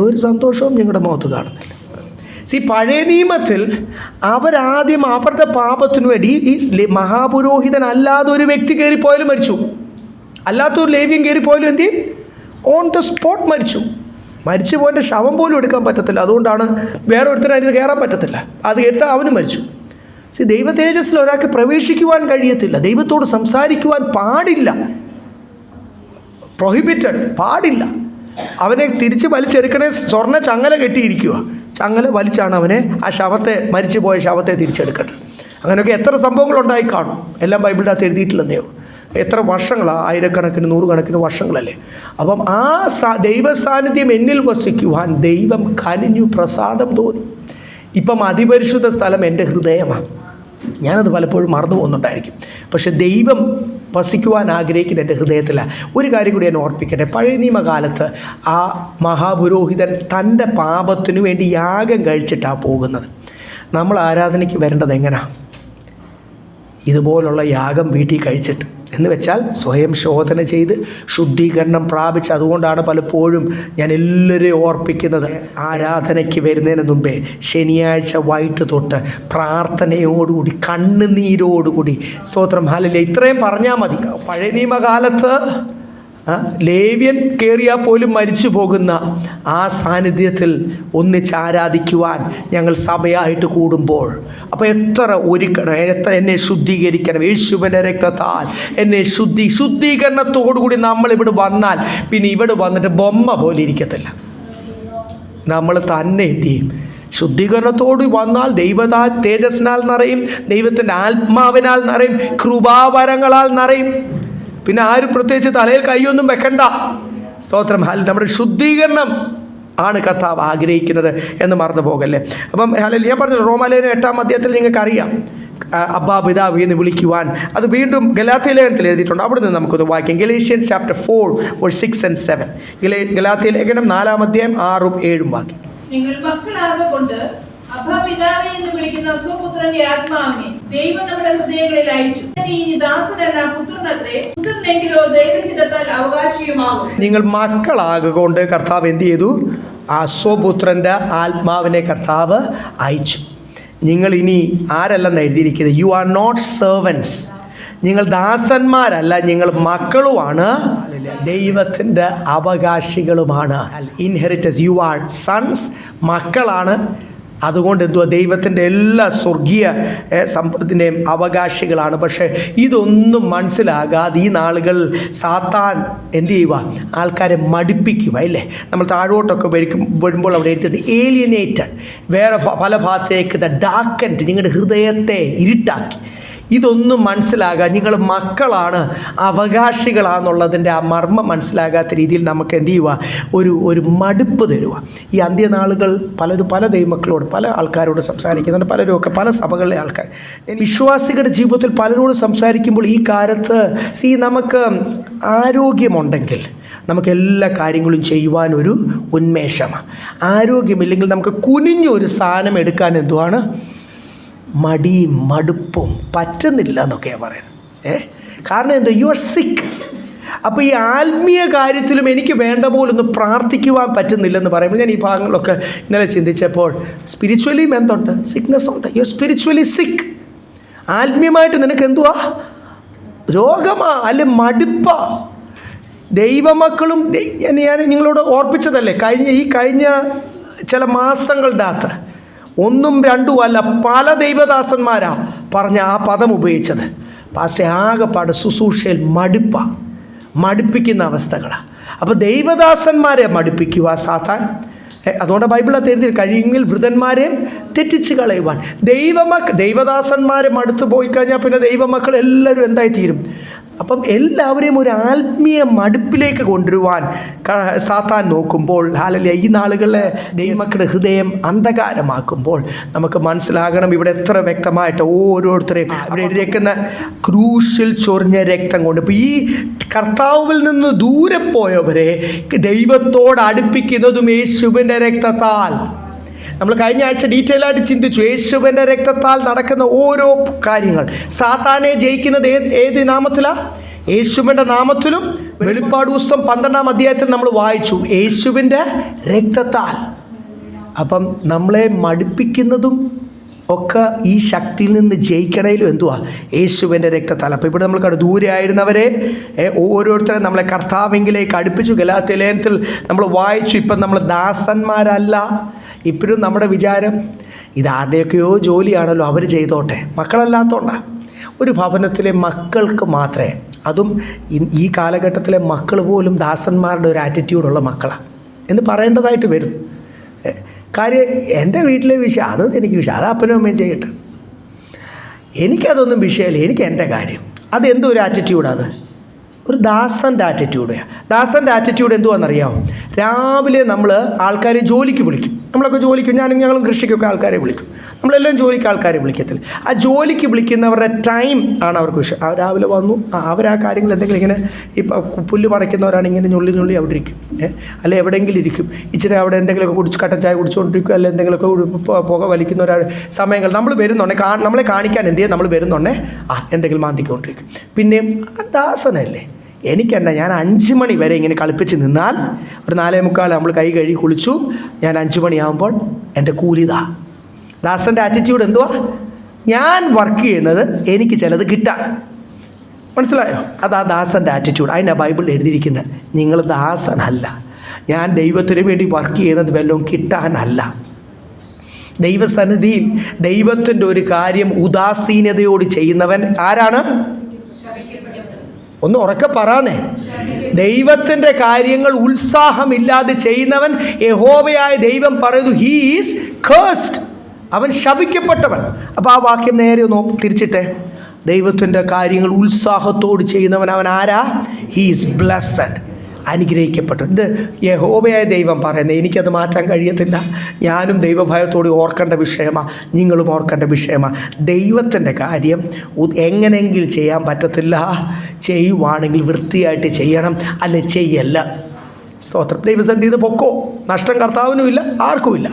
ഒരു സന്തോഷവും ഞങ്ങളുടെ മുഖത്ത് കാണുന്നില്ല. പഴയ നിയമത്തിൽ അവരാദ്യം അവരുടെ പാപത്തിനു വേണ്ടി ഈ മഹാപുരോഹിതൻ അല്ലാതെ ഒരു വ്യക്തി കയറിപ്പോയാലും മരിച്ചു, അല്ലാത്തൊരു ലേവ്യൻ കയറിപ്പോയാലും എന്ത് ചെയ്യും? ഓൺ ദ സ്പോട്ട് മരിച്ചു. മരിച്ചു പോയതിൻ്റെ ശവം പോലും എടുക്കാൻ പറ്റത്തില്ല. അതുകൊണ്ടാണ് വേറെ ഒരുത്തരും അതിന് കയറാൻ പറ്റത്തില്ല. അത് കേട്ടാൽ അവനും മരിച്ചു. ദൈവ തേജസ്സിൽ ഒരാൾക്ക് പ്രവേശിക്കുവാൻ കഴിയത്തില്ല, ദൈവത്തോട് സംസാരിക്കുവാൻ പാടില്ല, പ്രൊഹിബിറ്റഡ്, പാടില്ല. അവനെ തിരിച്ച് വലിച്ചെടുക്കണേ, സ്വർണ്ണ ചങ്ങല കെട്ടിയിരിക്കുക, ചങ്ങല വലിച്ചാണ് അവനെ ആ ശവത്തെ, മരിച്ചു പോയ ശവത്തെ തിരിച്ചെടുക്കട്ടെ. അങ്ങനെയൊക്കെ എത്ര സംഭവങ്ങളുണ്ടായി കാണും, എല്ലാം ബൈബിളിൻ്റെ അകത്ത് എഴുതിയിട്ടില്ലെന്നേ. എത്ര വർഷങ്ങളാണ്, ആയിരക്കണക്കിന് നൂറുകണക്കിന് വർഷങ്ങളല്ലേ. അപ്പം ആ ദൈവ സാന്നിധ്യം എന്നിൽ വസിക്കുവാൻ ദൈവം കനിഞ്ഞു, പ്രസാദം തോന്നി. ഇപ്പം അതിപരിശുദ്ധ സ്ഥലം എൻ്റെ ഹൃദയമാണ്. ഞാനത് പലപ്പോഴും മറന്നു പോകുന്നുണ്ടായിരിക്കും. പക്ഷെ ദൈവം വസിക്കുവാൻ ആഗ്രഹിക്കുന്ന എൻ്റെ ഹൃദയത്തിലാണ്. ഒരു കാര്യം കൂടി ഞാൻ ഓർപ്പിക്കട്ടെ. പഴയ നിയമകാലത്ത് ആ മഹാപുരോഹിതൻ തൻ്റെ പാപത്തിനു വേണ്ടി യാഗം കഴിച്ചിട്ടാണ് പോകുന്നത്. നമ്മൾ ആരാധനയ്ക്ക് വരേണ്ടത് എങ്ങനെയാണ്? ഇതുപോലുള്ള യാഗം വീട്ടിൽ കഴിച്ചിട്ട്, എന്ന് വെച്ചാൽ സ്വയം ശോധന ചെയ്ത് ശുദ്ധീകരണം പ്രാപിച്ച്. അതുകൊണ്ടാണ് പലപ്പോഴും ഞാൻ എല്ലാവരെയും ഓർപ്പിക്കുന്നത്, ആരാധനയ്ക്ക് വരുന്നതിന് മുമ്പേ ശനിയാഴ്ച വൈകിട്ട് തൊട്ട് പ്രാർത്ഥനയോടുകൂടി, കണ്ണുനീരോടുകൂടി, സ്തോത്രം, ഹല്ലേലൂയ, ഇത്രയും പറഞ്ഞാൽ മതി. പഴയ നിയമകാലത്ത് ലേവ്യൻ കയറിയാൽ പോലും മരിച്ചു പോകുന്ന ആ സാന്നിധ്യത്തിൽ ഒന്നിച്ച് ആരാധിക്കുവാൻ ഞങ്ങൾ സഭയായിട്ട് കൂടുമ്പോൾ, അപ്പോൾ എത്ര ഒരുക്കണം, എത്ര എന്നെ ശുദ്ധീകരിക്കണം, യേശുവിൻ്റെ രക്തത്താൽ എന്നെ ശുദ്ധീകരണത്തോടുകൂടി നമ്മളിവിടെ വന്നാൽ പിന്നെ ഇവിടെ വന്നിട്ട് ബൊമ്മ പോലെ ഇരിക്കത്തില്ല. നമ്മൾ തന്നെ എന്ത് ചെയ്യും? ശുദ്ധീകരണത്തോട് വന്നാൽ ദൈവതാ തേജസ്സിനാൽ നിറയും, ദൈവത്തിൻ്റെ ആത്മാവിനാൽ നിറയും, കൃപാവരങ്ങളാൽ നിറയും. പിന്നെ ആരും പ്രത്യേകിച്ച് തലയിൽ കൈയൊന്നും വെക്കണ്ട. സ്തോത്രം, നമ്മുടെ ശുദ്ധീകരണം ആണ് കർത്താവ് ആഗ്രഹിക്കുന്നത് എന്ന് മറന്നു പോകല്ലേ. അപ്പം ഞാൻ പറഞ്ഞു, റോമാലേഖനം 8-ാം അധ്യായത്തിൽ നിങ്ങൾക്കറിയാം, അബ്ബാ പിതാവ് എന്ന് വിളിക്കുവാൻ. അത് വീണ്ടും ഗലാത്യ ലേഖനത്തിൽ എഴുതിയിട്ടുണ്ട്. അവിടെ നിന്ന് നമുക്കൊന്ന് വായിക്കാം. Galatians chapter 4:6-7. ഗലാത്യ ലേഖനം 4-ാം അധ്യായം 6-7 വാക്യം. നിങ്ങൾ മക്കളാകൊണ്ട് അബ്ബാ പിതാവേ എന്ന് വിളിക്കുന്ന സ്വപുത്രന്റെ ആത്മാവിനെ ദൈവം നമ്മുടെ ഹൃദയങ്ങളിൽ അയച്ചു. ഇനി ദാസനല്ല പുത്രനത്രേ, പുത്രനെങ്കിലോ ദൈവഹിതത്താൽ അവകാശിയുമാകും. നിങ്ങൾ മക്കളാകൊണ്ട് കർത്താവ് എന്ത് ചെയ്തു? ആ സ്വപുത്രൻ്റെ ആത്മാവിനെ കർത്താവ് അയച്ചു. നിങ്ങൾ ഇനി ആരല്ലെന്ന് എഴുതിയിരിക്കുന്നത്, യു ആർ നോട്ട് സെർവൻസ്. നിങ്ങൾ ദാസന്മാരല്ല, നിങ്ങൾ മക്കളുമാണ്, ദൈവത്തിൻ്റെ അവകാശികളുമാണ്. ഇൻഹെറിറ്റൻസ്, യു ആർ സൺസ്, മക്കളാണ്. അതുകൊണ്ട് എന്തുവാ? ദൈവത്തിൻ്റെ എല്ലാ സ്വർഗീയ സമ്പത്തിൻ്റെയും അവകാശികളാണ്. പക്ഷേ ഇതൊന്നും മനസ്സിലാകാതെ ഈ നാളുകൾ സാത്താൻ എന്ത് ചെയ്യുക? ആൾക്കാരെ മടുപ്പിക്കുക, ഇല്ലേ? നമ്മൾ താഴോട്ടൊക്കെ വരുമ്പോൾ അവിടെ എടുത്തിട്ട് ഏലിയനേറ്റഡ്, വേറെ പല ഭാഗത്തേക്ക് ഡാർക്കൻഡ്, നിങ്ങളുടെ ഹൃദയത്തെ ഇരുട്ടാക്കി. ഇതൊന്നും മനസ്സിലാകാൻ, നിങ്ങൾ മക്കളാണ്, അവകാശികളാണെന്നുള്ളതിൻ്റെ ആ മർമ്മം മനസ്സിലാകാത്ത രീതിയിൽ നമുക്ക് എന്ത് ചെയ്യുക? ഒരു മടുപ്പ് തരുക. ഈ അന്ത്യനാളുകൾ പലരും പല ദൈവമക്കളോട്, പല ആൾക്കാരോട് സംസാരിക്കുന്നുണ്ട്, പലരുമൊക്കെ പല സഭകളിലെ ആൾക്കാർ. വിശ്വാസികളുടെ ജീവിതത്തിൽ പലരോട് സംസാരിക്കുമ്പോൾ ഈ കാലത്ത് നമുക്ക് ആരോഗ്യമുണ്ടെങ്കിൽ നമുക്ക് എല്ലാ കാര്യങ്ങളും ചെയ്യുവാനൊരു ഉന്മേഷമാണ്. ആരോഗ്യമില്ലെങ്കിൽ നമുക്ക് കുനിഞ്ഞൊരു സാധനം എടുക്കാൻ എന്തുവാണ്? മടിയും മടുപ്പും, പറ്റുന്നില്ല എന്നൊക്കെയാണ് പറയുന്നത്. കാരണം എന്തോ? യു ആർ സിക്ക്. അപ്പോൾ ഈ ആത്മീയ കാര്യത്തിലും എനിക്ക് വേണ്ട പോലൊന്ന് പ്രാർത്ഥിക്കുവാൻ പറ്റുന്നില്ലെന്ന് പറയുമ്പോൾ ഞാൻ ഈ ഭാഗങ്ങളൊക്കെ ഇന്നലെ ചിന്തിച്ചപ്പോൾ സ്പിരിച്വലിയും എന്തുണ്ട്? സിക്നെസ് ഉണ്ട്. യു ആർ സ്പിരിച്വലി സിക്ക്. ആത്മീയമായിട്ട് നിനക്ക് എന്തുവാ? രോഗമാ, അല്ലെ മടുപ്പാ. ദൈവമക്കളും ഞാൻ നിങ്ങളോട് ഓർപ്പിച്ചതല്ലേ, കഴിഞ്ഞ ചില മാസങ്ങളുടെ അകത്ത് 1ഉം 2ഉം അല്ല, പല ദൈവദാസന്മാരാ പറഞ്ഞ ആ പദം ഉപയോഗിച്ചത്. പാസ്റ്റർ, ആകെപ്പാട് ശുശ്രൂഷയിൽ മടുപ്പിക്കുന്ന അവസ്ഥകളാണ്. അപ്പോൾ ദൈവദാസന്മാരെ മടുപ്പിക്കുക സാത്താൻ. അതുകൊണ്ട് ബൈബിളത്ത് എഴുതി, കഴിയുമെങ്കിൽ വൃതന്മാരെയും തെറ്റിച്ച് കളയുവാൻ. ദൈവദാസന്മാരെ മടുത്ത് പോയി കഴിഞ്ഞാൽ പിന്നെ ദൈവമക്കൾ എല്ലാവരും എന്തായിത്തീരും? അപ്പം എല്ലാവരെയും ഒരു ആത്മീയ മടുപ്പിലേക്ക് കൊണ്ടുവരുവാൻ സാത്താൻ നോക്കുമ്പോൾ, ഹല്ലേലൂയ, ഈ നാളുകളിലെ ദൈവമക്കളുടെ ഹൃദയം അന്ധകാരമാക്കുമ്പോൾ നമുക്ക് മനസ്സിലാകണം, ഇവിടെ എത്ര വ്യക്തമായിട്ട് ഓരോരുത്തരെയും അവിടെ എഴുതിയേക്കുന്ന ക്രൂശിൽ ചൊരിഞ്ഞ രക്തം കൊണ്ട്. ഇപ്പോൾ ഈ കർത്താവിൽ നിന്ന് ദൂരെ പോയവരെ ദൈവത്തോട് അടുപ്പിക്കുന്നതും യേശുവിൻ്റെ രക്തത്താൽ. നമ്മൾ കഴിഞ്ഞ ആഴ്ച ഡീറ്റെയിൽ ആയിട്ട് ചിന്തിച്ചു, യേശുവിൻ്റെ രക്തത്താൽ നടക്കുന്ന ഓരോ കാര്യങ്ങൾ. സാത്താനെ ജയിക്കുന്നത് ഏത് നാമത്തിലാണ്? യേശുവിൻ്റെ നാമത്തിലും. വെളിപ്പാട് പുസ്തകം 12-ാം അധ്യായത്തിൽ നമ്മൾ വായിച്ചു, യേശുവിൻ്റെ രക്തത്താൽ. അപ്പം നമ്മളെ മടുപ്പിക്കുന്നതും ഒക്കെ ഈ ശക്തിയിൽ നിന്ന് ജയിക്കണേലും എന്തുവാ? യേശുവിൻ്റെ രക്തത്താൽ. അപ്പോൾ ഇവിടെ നമ്മൾ ദൂരെ ആയിരുന്നവരെ ഓരോരുത്തരെ നമ്മളെ കർത്താവിലേക്ക് അടുപ്പിച്ചു. ഗലാത്യ ലേഖനത്തിൽ നമ്മൾ വായിച്ചു, ഇപ്പം നമ്മൾ ദാസന്മാരല്ല. ഇപ്പോഴും നമ്മുടെ വിചാരം ഇതാരുടെയൊക്കെയോ ജോലിയാണല്ലോ, അവർ ചെയ്തോട്ടെ. മക്കളല്ലാത്തോണ്ടാണ്. ഒരു ഭവനത്തിലെ മക്കൾക്ക് മാത്രമേ, അതും ഈ കാലഘട്ടത്തിലെ മക്കൾ പോലും ദാസന്മാരുടെ ഒരു ആറ്റിറ്റ്യൂഡുള്ള മക്കളാണ് എന്ന് പറയേണ്ടതായിട്ട് വരും. കാര്യം എൻ്റെ വീട്ടിലെ വിഷയം അതൊന്നും എനിക്ക് വിഷയം, അത് അപ്പനും അമ്മയും ചെയ്യട്ടെ, എനിക്കതൊന്നും വിഷയമല്ല, എനിക്ക് എൻ്റെ കാര്യം. അതെന്തോ ഒരു ആറ്റിറ്റ്യൂഡാണ്, അത് ഒരു ദാസൻ്റെ ആറ്റിറ്റ്യൂഡ്. ദാസൻ്റെ ആറ്റിറ്റ്യൂഡ് എന്തുവാണെന്നറിയാമോ? രാവിലെ നമ്മൾ ആൾക്കാരെ ജോലിക്ക് വിളിക്കും. നമ്മളൊക്കെ ജോലിക്കും, ഞങ്ങളും കൃഷിക്കൊക്കെ ആൾക്കാരെ വിളിക്കും. നമ്മളെല്ലാം ജോലിക്ക് ആൾക്കാരെ വിളിക്കത്തില്ല. ആ ജോലിക്ക് വിളിക്കുന്നവരുടെ ടൈം ആണ് അവർക്ക് വിഷയം. രാവിലെ വന്നു, അവരാ കാര്യങ്ങൾ എന്തെങ്കിലും ഇങ്ങനെ, ഇപ്പം പുല്ല് പറിക്കുന്നവരാണ് ഇങ്ങനെ ഞുള്ളി അവിടെ ഇരിക്കും, അല്ലെ എവിടെയെങ്കിലും ഇരിക്കും, ഇച്ചിരി അവിടെ എന്തെങ്കിലുമൊക്കെ കട്ടൻ ചായ കുടിച്ചുകൊണ്ടിരിക്കും, അല്ലെ എന്തെങ്കിലുമൊക്കെ പുക വലിക്കുന്നവരാണ്. സമയങ്ങൾ നമ്മൾ വരുന്നുണ്ടേ, നമ്മളെ കാണിക്കാൻ എന്ത് ചെയ്യും, നമ്മൾ വരുന്നുണ്ടേ എന്തെങ്കിലും മാന്തിക്കൊണ്ടിരിക്കും. പിന്നെയും ദാസനല്ലേ, എനിക്കെന്നാ, ഞാൻ 5 മണി വരെ ഇങ്ങനെ കളിപ്പിച്ച് നിന്നാൽ ഒരു 4:45 നമ്മൾ കൈ കഴുകി കുളിച്ചു, ഞാൻ 5 മണിയാകുമ്പോൾ എൻ്റെ കൂലിതാ. ദാസൻ്റെ ആറ്റിറ്റ്യൂഡ് എന്തുവാ? ഞാൻ വർക്ക് ചെയ്യുന്നത് എനിക്ക് ചിലത് കിട്ടാൻ. മനസ്സിലായോ? അതാ ദാസൻ്റെ ആറ്റിറ്റ്യൂഡ്. അതിനാ ബൈബിളിൽ എഴുതിയിരിക്കുന്നത്, നിങ്ങൾ ദാസനല്ല, ഞാൻ ദൈവത്തിന് വേണ്ടി വർക്ക് ചെയ്യുന്നത് വല്ലതും കിട്ടാനല്ല. ദൈവസന്നിധിയിൽ ദൈവത്തിൻ്റെ ഒരു കാര്യം ഉദാസീനതയോട് ചെയ്യുന്നവൻ ആരാണ്? ഒന്ന് ഉറക്കെ പറയാനേ. ദൈവത്തിൻ്റെ കാര്യങ്ങൾ ഉത്സാഹമില്ലാതെ ചെയ്യുന്നവൻ, യഹോവയായ ദൈവം പറയുന്നു, ഹീ ഈസ് കഴ്സ്ഡ്, അവൻ ശപിക്കപ്പെട്ടവൻ. അപ്പോൾ ആ വാക്യം നേരെ ഒന്ന് തിരിച്ചിട്ടെ. ദൈവത്തിൻ്റെ കാര്യങ്ങൾ ഉത്സാഹത്തോട് ചെയ്യുന്നവൻ അവൻ ആരാ? ഹീ ഈസ് ബ്ലെസ്സഡ്, അനുഗ്രഹിക്കപ്പെട്ടു. ഇത് യഹോവയായ ദൈവം പറയുന്നത്, എനിക്കത് മാറ്റാൻ കഴിയത്തില്ല. ഞാനും ദൈവഭയത്തോട് ഓർക്കേണ്ട വിഷയമാണ്, നിങ്ങളും ഓർക്കേണ്ട വിഷയമാണ്. ദൈവത്തിൻ്റെ കാര്യം എങ്ങനെയെങ്കിലും ചെയ്യാൻ പറ്റത്തില്ല, ചെയ്യുവാണെങ്കിൽ വൃത്തിയായിട്ട് ചെയ്യണം, അല്ലെ ചെയ്യല്ല. സ്തോത്രം. ദൈവസന്നിധിയിൽ പൊക്കോ, നഷ്ടം കർത്താവിനുമില്ല, ആർക്കുമില്ല.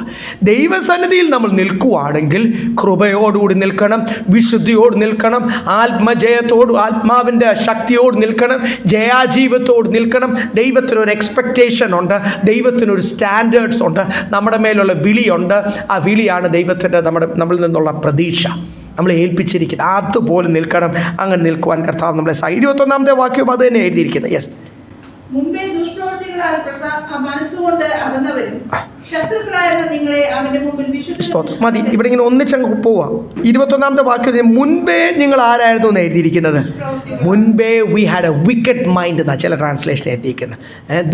ദൈവസന്നിധിയിൽ നമ്മൾ നിൽക്കുവാണെങ്കിൽ കൃപയോടുകൂടി നിൽക്കണം, വിശുദ്ധിയോട് നിൽക്കണം, ആത്മജയത്തോട്, ആത്മാവിൻ്റെ ശക്തിയോട് നിൽക്കണം, ജയാജീവത്തോട് നിൽക്കണം. ദൈവത്തിനൊരു എക്സ്പെക്റ്റേഷൻ ഉണ്ട്, ദൈവത്തിനൊരു സ്റ്റാൻഡേർഡ്സ് ഉണ്ട്, നമ്മുടെ മേലുള്ള വിളിയുണ്ട്. ആ വിളിയാണ് ദൈവത്തിൻ്റെ നമ്മളിൽ നിന്നുള്ള പ്രതീക്ഷ, നമ്മളെ ഏൽപ്പിച്ചിരിക്കുന്നത്. അതുപോലെ നിൽക്കണം. അങ്ങനെ നിൽക്കുവാൻ കർത്താവ് നമ്മളെ 21-ാമത്തെ വാക്യം അത് തന്നെ എഴുതിയിരിക്കുന്നത്. യെസ്. മുമ്പേ ദുഷ്പ്രവൃത്തികളാൽ മനസ്സുകൊണ്ട് അകന്നവരും ശത്രുക്കളായിരുന്ന നിങ്ങളെ അവന്റെ മുമ്പിൽ വിശുദ്ധ മതി. ഇവിടെ ഇങ്ങനെ ഒന്നിച്ചങ്ങ് പോവാം. 21-ാമത്തെ വാക്യം, മുൻപേ നിങ്ങൾ ആരായിരുന്നു എന്ന് എഴുതിയിരിക്കുന്നത്. മുൻപേ we had A wicket mind എന്നാണ് ചില ട്രാൻസ്ലേഷൻ എഴുതിയിരിക്കുന്നത്.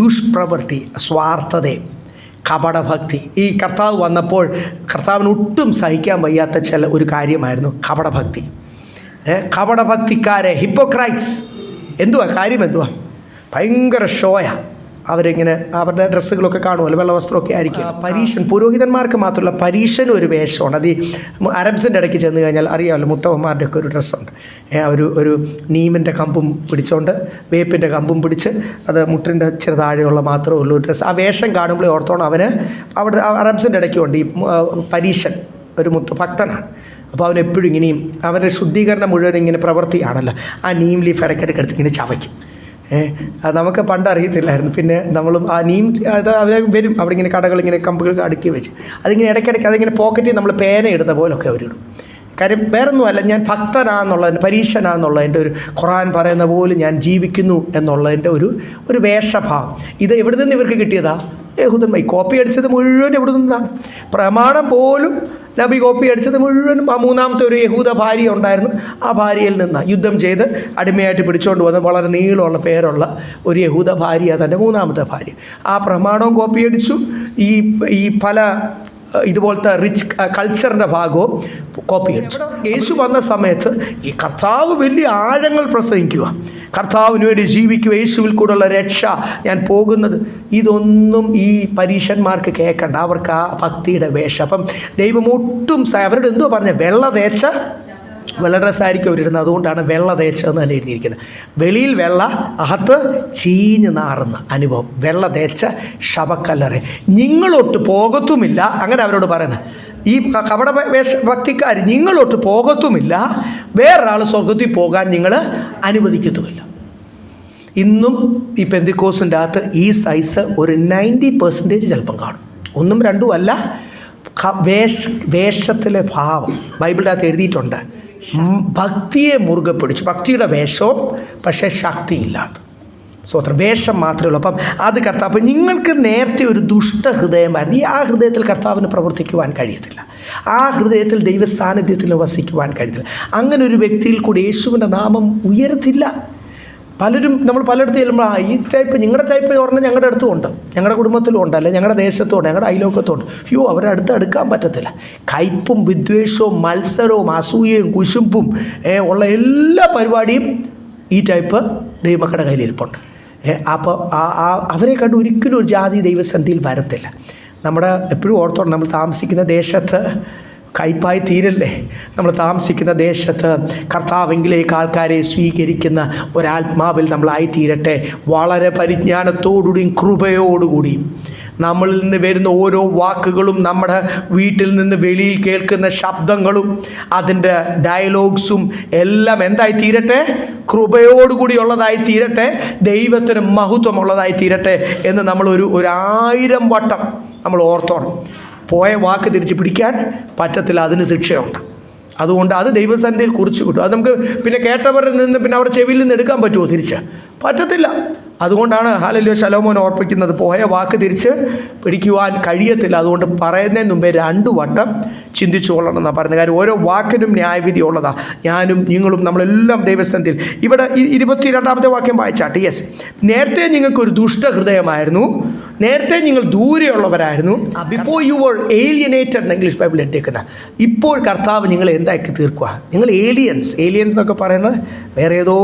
ദുഷ്പ്രവൃത്തി, സ്വാർത്ഥത, കപടഭക്തി. ഈ കർത്താവ് വന്നപ്പോൾ കർത്താവിന് ഒട്ടും സഹിക്കാൻ വയ്യാത്ത ഒരു കാര്യമായിരുന്നു കപടഭക്തി. കപടഭക്തിക്കാരെ, ഹിപ്പോക്രൈറ്റ്സ്. എന്തുവാ കാര്യം? എന്തുവാ? ഭയങ്കര ഷോയാണ്. അവരിങ്ങനെ അവരുടെ ഡ്രസ്സുകളൊക്കെ കാണുമല്ലോ, വെള്ളവസ്ത്രമൊക്കെ ആയിരിക്കും. പരീഷൻ, പുരോഹിതന്മാർക്ക് മാത്രമല്ല, പരീക്ഷനും ഒരു വേഷമാണ്. അത് ഈ അറബ്സിൻ്റെ ഇടയ്ക്ക് ചെന്ന് കഴിഞ്ഞാൽ അറിയാമല്ലോ, മുത്തവന്മാരുടെ ഒക്കെ ഒരു ഡ്രസ്സുണ്ട്. ഒരു നീമിൻ്റെ കമ്പും പിടിച്ചുകൊണ്ട്, വേപ്പിൻ്റെ കമ്പും പിടിച്ച്, അത് മുട്ടിൻ്റെ ചെറുതാഴെയുള്ള മാത്രമേ ഉള്ളൂ ഡ്രസ്സ്. ആ വേഷം കാണുമ്പോഴേ ഓർത്തോണം അവന് അവിടെ അറബ്സിൻ്റെ ഇടയ്ക്കുണ്ട് ഈ പരീഷൻ, ഒരു ഭക്തനാണ്. അപ്പോൾ അവനെപ്പോഴും ഇങ്ങനെയും അവൻ്റെ ശുദ്ധീകരണം മുഴുവൻ ഇങ്ങനെ പ്രവൃത്തിയാണല്ലോ. ആ നീം ലീഫ് ഇടയ്ക്കിടയ്ക്ക് എടുത്ത് ഇങ്ങനെ ചവയ്ക്കും. അത് നമുക്ക് പണ്ട് അറിയത്തില്ലായിരുന്നു. പിന്നെ നമ്മളും ആ നീം അത് അവർ വരും, അവിടെ ഇങ്ങനെ കടകളിങ്ങനെ കമ്പുകൾ അടുക്കി വെച്ച് അതിങ്ങനെ ഇടയ്ക്കിടയ്ക്ക് അതിങ്ങനെ പോക്കറ്റിൽ നമ്മൾ പേന ഇടുന്ന പോലൊക്കെ അവരിടും. കാര്യം വേറൊന്നുമല്ല, ഞാൻ ഭക്തനാന്നുള്ളതിൻ്റെ, പരീക്ഷനാന്നുള്ളതിൻ്റെ, ഒരു ഖുർആൻ പറയുന്ന പോലെ ഞാൻ ജീവിക്കുന്നു എന്നുള്ളതിൻ്റെ ഒരു വേഷഭാവം. ഇത് എവിടെ നിന്ന് ഇവർക്ക് കിട്ടിയതാ? യഹൂദന്മാർ കോപ്പി അടിച്ചത് മുഴുവൻ എവിടെ നിന്നാണ്? പ്രമാണം പോലും നബി കോപ്പി അടിച്ചത് മുഴുവനും ആ 3-ാമത്തെ ഒരു യഹൂദ ഭാര്യ ഉണ്ടായിരുന്നു, ആ ഭാര്യയിൽ നിന്നാണ്. യുദ്ധം ചെയ്ത് അടിമയായിട്ട് പിടിച്ചുകൊണ്ട് വന്ന് വളരെ നീളമുള്ള പേരുള്ള ഒരു യഹൂദ ഭാര്യ, തൻ്റെ 3-ാമത്തെ ഭാര്യ. ആ പ്രമാണവും കോപ്പി അടിച്ചു, ഈ പല ഇതുപോലത്തെ റിച്ച് കൾച്ചറിൻ്റെ ഭാഗവും കോപ്പി അടിച്ചു. യേശു വന്ന സമയത്ത് ഈ കർത്താവ് വലിയ ആഴങ്ങൾ പ്രസംഗിക്കുക, കർത്താവിന് വേണ്ടി ജീവിക്കുക, യേശുവിൽ കൂടെയുള്ള രക്ഷ, ഞാൻ പോകുന്നത്, ഇതൊന്നും ഈ പരീക്ഷന്മാർക്ക് കേൾക്കണ്ട. അവർക്ക് ആ ഭക്തിയുടെ വേഷം. അപ്പം ദൈവം ഒട്ടും അവരോട് എന്തോ പറഞ്ഞ വെള്ള ഡ്രസ്സായിരിക്കും അവരിടുന്നത്. അതുകൊണ്ടാണ് വെള്ള തേച്ചതെന്ന് തന്നെ എഴുതിയിരിക്കുന്നത്. വെളിയിൽ വെള്ള, അകത്ത് ചീഞ്ഞ് നാറുന്ന അനുഭവം. വെള്ള തേച്ച ശവക്കല്ലറെ നിങ്ങളൊട്ട് പോകത്തുമില്ല. അങ്ങനെ അവരോട് പറയുന്നത്, ഈ കപട ഭക്തിക്കാർ നിങ്ങളൊട്ട് പോകത്തുമില്ല, വേറൊരാൾ സ്വർഗത്തിൽ പോകാൻ നിങ്ങൾ അനുവദിക്കത്തുമില്ല. ഇന്നും ഈ പെന്തിക്കോസിൻ്റെ അകത്ത് ഈ സൈസ് ഒരു 90% ചിലപ്പം കാണും. 1ഉം 2ഉം അല്ല, വേഷത്തിലെ ഭാവം ബൈബിളിൻ്റെ അകത്ത് എഴുതിയിട്ടുണ്ട്. ഭക്തിയെ മുറുകെ പിടിച്ചു, ഭക്തിയുടെ വേഷവും, പക്ഷേ ശക്തിയില്ലാത്ത. സ്വത്രം വേഷം മാത്രമേ ഉള്ളൂ. അപ്പം അത് കർത്താവ്, അപ്പം നിങ്ങൾക്ക് നേരത്തെ ഒരു ദുഷ്ടഹൃദയമായിരുന്നു. ആ ഹൃദയത്തിൽ കർത്താവിന് പ്രവർത്തിക്കുവാൻ കഴിയത്തില്ല. ആ ഹൃദയത്തിൽ ദൈവ സാന്നിധ്യത്തിൽ വസിക്കുവാൻ കഴിയത്തില്ല. അങ്ങനെ ഒരു വ്യക്തിയിൽ കൂടി യേശുവിൻ്റെ നാമം ഉയരത്തില്ല. പലരും നമ്മൾ പലയിടത്ത് ചെല്ലുമ്പോൾ ഈ ടൈപ്പ്, നിങ്ങളുടെ ടൈപ്പ് പറഞ്ഞാൽ ഞങ്ങളുടെ അടുത്തും ഉണ്ട്, ഞങ്ങളുടെ കുടുംബത്തിലും ഉണ്ട്, അല്ലെ ഞങ്ങളുടെ ദേശത്തും ഉണ്ട്, ഞങ്ങളുടെ അയലോക്കത്തും ഉണ്ട്. അവരെ അടുക്കാൻ പറ്റത്തില്ല. കയ്പും വിദ്വേഷവും മത്സരവും അസൂയയും കുശുമ്പും ഉള്ള എല്ലാ പരിപാടിയും ഈ ടൈപ്പ് ദൈവമക്കളുടെ കയ്യിലിരിപ്പുണ്ട്. അപ്പോൾ അവരെ കണ്ട് ഒരിക്കലും ഒരു ജാതി ദൈവസന്നിധിയിൽ വരത്തില്ല. നമ്മുടെ എപ്പോഴും ഓർത്തോണം, നമ്മൾ താമസിക്കുന്ന ദേശത്ത് കയ്പായി തീരല്ലേ. നമ്മൾ താമസിക്കുന്ന ദേശത്ത് കർത്താവെങ്കിലേക്ക് ആൾക്കാരെ സ്വീകരിക്കുന്ന ഒരാത്മാവിൽ നമ്മളായി തീരട്ടെ. വളരെ പരിജ്ഞാനത്തോടുകൂടിയും കൃപയോടുകൂടിയും നമ്മളിൽ നിന്ന് വരുന്ന ഓരോ വാക്കുകളും, നമ്മുടെ വീട്ടിൽ നിന്ന് വെളിയിൽ കേൾക്കുന്ന ശബ്ദങ്ങളും അതിൻ്റെ ഡയലോഗ്സും എല്ലാം എന്തായി തീരട്ടെ? കൃപയോടുകൂടിയുള്ളതായി തീരട്ടെ, ദൈവത്തിന് മഹത്വമുള്ളതായി തീരട്ടെ എന്ന് നമ്മൾ ഒരു 1000 വട്ടം നമ്മൾ ഓർത്തോണം. പോയ വാക്ക് തിരിച്ച് പിടിക്കാൻ പറ്റത്തില്ല, അതിന് ശിക്ഷയുണ്ട്. അതുകൊണ്ട് അത് ദൈവസന്നിധിയിൽ കുറിച്ച് കിട്ടും. അത് നമുക്ക് പിന്നെ കേട്ടവരിൽ നിന്ന് പിന്നെ അവരുടെ ചെവിയിൽ നിന്ന് എടുക്കാൻ പറ്റുമോ? തിരിച്ച് പറ്റത്തില്ല. അതുകൊണ്ടാണ് ഹല്ലേലൂയ ശലോമോൻ ഓർപ്പിക്കുന്നത്, പോയ വാക്ക് തിരിച്ച് പിടിക്കുവാൻ കഴിയത്തില്ല. അതുകൊണ്ട് പറയുന്നതിന് മുമ്പേ 2 വട്ടം ചിന്തിച്ചു കൊള്ളണം എന്നാണ് പറയുന്നത്. കാര്യം ഓരോ വാക്കിനും ന്യായവിധി ഉള്ളതാണ്. ഞാനും നിങ്ങളും നമ്മളെല്ലാം ദൈവസന്നിധിയിൽ. ഇവിടെ 22-ാമത്തെ വാക്യം വായിച്ചാട്ടെ. യെസ്, നേരത്തെ നിങ്ങൾക്കൊരു ദുഷ്ടഹൃദയമായിരുന്നു, നേരത്തെ നിങ്ങൾ ദൂരെയുള്ളവരായിരുന്നു. ബിഫോർ യു വർ ഏലിയനേറ്റഡ് എന്ന് ഇംഗ്ലീഷ് ബൈബിൾ എടുക്കുന്ന. ഇപ്പോൾ കർത്താവ് നിങ്ങളെ എന്താക്കി തീർക്കുക? നിങ്ങൾ ഏലിയൻസ് എന്നൊക്കെ പറയുന്നത് വേറെ ഏതോ